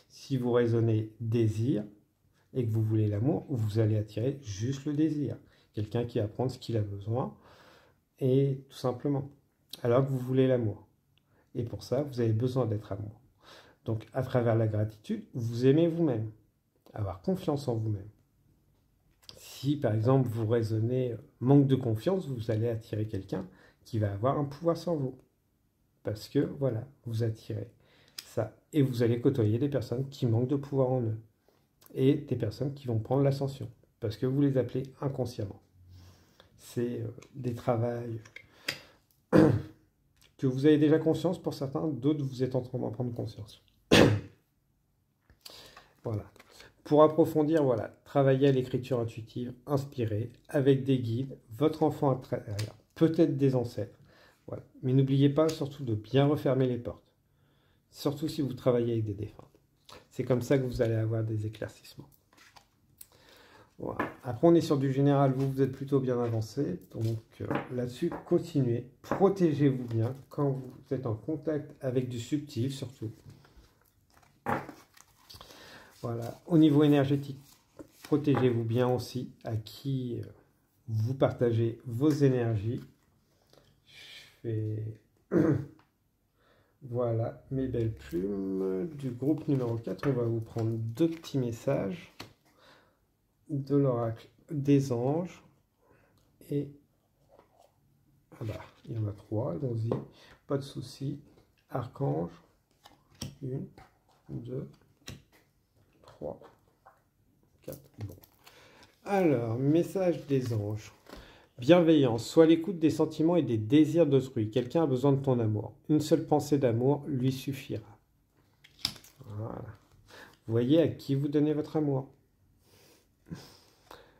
Si vous raisonnez désir et que vous voulez l'amour, vous allez attirer juste le désir. Quelqu'un qui va prendre ce qu'il a besoin, et tout simplement. Alors que vous voulez l'amour. Et pour ça, vous avez besoin d'être amour. Donc, à travers la gratitude, vous aimez vous-même. Avoir confiance en vous-même. Si, par exemple, vous raisonnez manque de confiance, vous allez attirer quelqu'un qui va avoir un pouvoir sur vous. Parce que, voilà, vous attirez ça. Et vous allez côtoyer des personnes qui manquent de pouvoir en eux. Et des personnes qui vont prendre l'ascension. Parce que vous les appelez inconsciemment. C'est des travails que vous avez déjà conscience pour certains, d'autres vous êtes en train d'en prendre conscience. Voilà. Pour approfondir, voilà, travaillez à l'écriture intuitive, inspirée, avec des guides, votre enfant intérieur, peut-être des ancêtres. Voilà. Mais n'oubliez pas surtout de bien refermer les portes. Surtout si vous travaillez avec des défunts. C'est comme ça que vous allez avoir des éclaircissements. Voilà. Après, on est sur du général, vous êtes plutôt bien avancé. Donc là-dessus, continuez. Protégez-vous bien quand vous êtes en contact avec du subtil, surtout. Voilà. Au niveau énergétique, protégez-vous bien aussi à qui vous partagez vos énergies. Je fais... Voilà, mes belles plumes du groupe numéro 4. On va vous prendre 2 petits messages de l'oracle des anges. Et ah bah, il y en a 3, allons-y, pas de souci. Archange, 1, 2, 3, 4. Bon. Alors, message des anges. Bienveillance, sois à l'écoute des sentiments et des désirs d'autrui. Quelqu'un a besoin de ton amour. Une seule pensée d'amour lui suffira. Voilà. Voyez à qui vous donnez votre amour.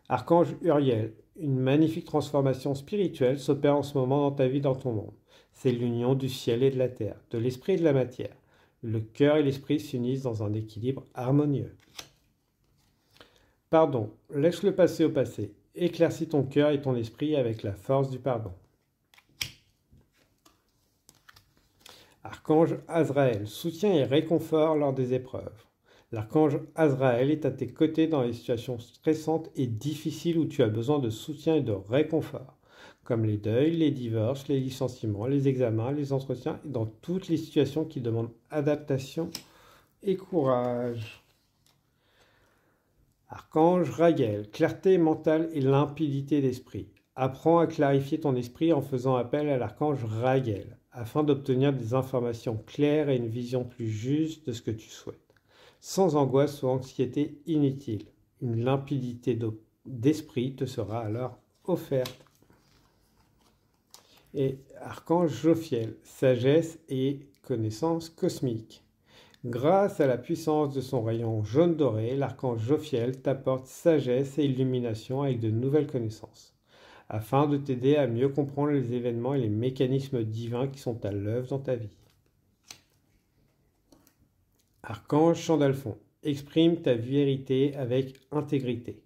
Archange Uriel, une magnifique transformation spirituelle s'opère en ce moment dans ta vie, dans ton monde. C'est l'union du ciel et de la terre, de l'esprit et de la matière. Le cœur et l'esprit s'unissent dans un équilibre harmonieux. Pardon, laisse le passé au passé. Éclaircis ton cœur et ton esprit avec la force du pardon. Archange Azraël, soutien et réconfort lors des épreuves. L'archange Azraël est à tes côtés dans les situations stressantes et difficiles où tu as besoin de soutien et de réconfort, comme les deuils, les divorces, les licenciements, les examens, les entretiens, et dans toutes les situations qui demandent adaptation et courage. Archange Raguel, clarté mentale et limpidité d'esprit. Apprends à clarifier ton esprit en faisant appel à l'archange Raguel, afin d'obtenir des informations claires et une vision plus juste de ce que tu souhaites, sans angoisse ou anxiété inutile. Une limpidité d'esprit te sera alors offerte. Et archange Jophiel, sagesse et connaissance cosmique. Grâce à la puissance de son rayon jaune doré, l'archange Jophiel t'apporte sagesse et illumination avec de nouvelles connaissances, afin de t'aider à mieux comprendre les événements et les mécanismes divins qui sont à l'œuvre dans ta vie. Archange Chandalphon, exprime ta vérité avec intégrité.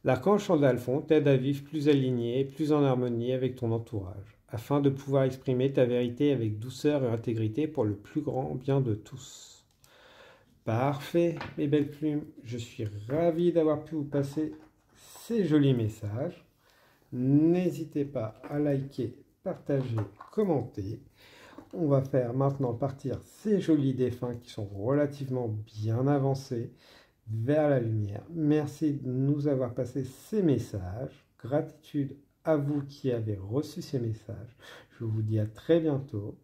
L'archange Chandalphon t'aide à vivre plus aligné et plus en harmonie avec ton entourage, afin de pouvoir exprimer ta vérité avec douceur et intégrité pour le plus grand bien de tous. Parfait, mes belles plumes, je suis ravi d'avoir pu vous passer ces jolis messages. N'hésitez pas à liker, partager, commenter. On va faire maintenant partir ces jolis défunts qui sont relativement bien avancés vers la lumière. Merci de nous avoir passé ces messages. Gratitude à vous qui avez reçu ces messages. Je vous dis à très bientôt.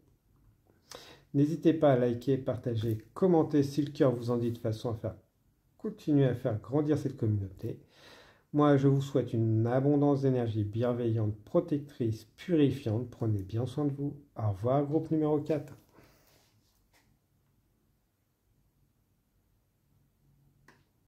N'hésitez pas à liker, partager, commenter si le cœur vous en dit, de façon à faire continuer à faire grandir cette communauté. Moi, je vous souhaite une abondance d'énergie bienveillante, protectrice, purifiante. Prenez bien soin de vous. Au revoir, groupe numéro 4.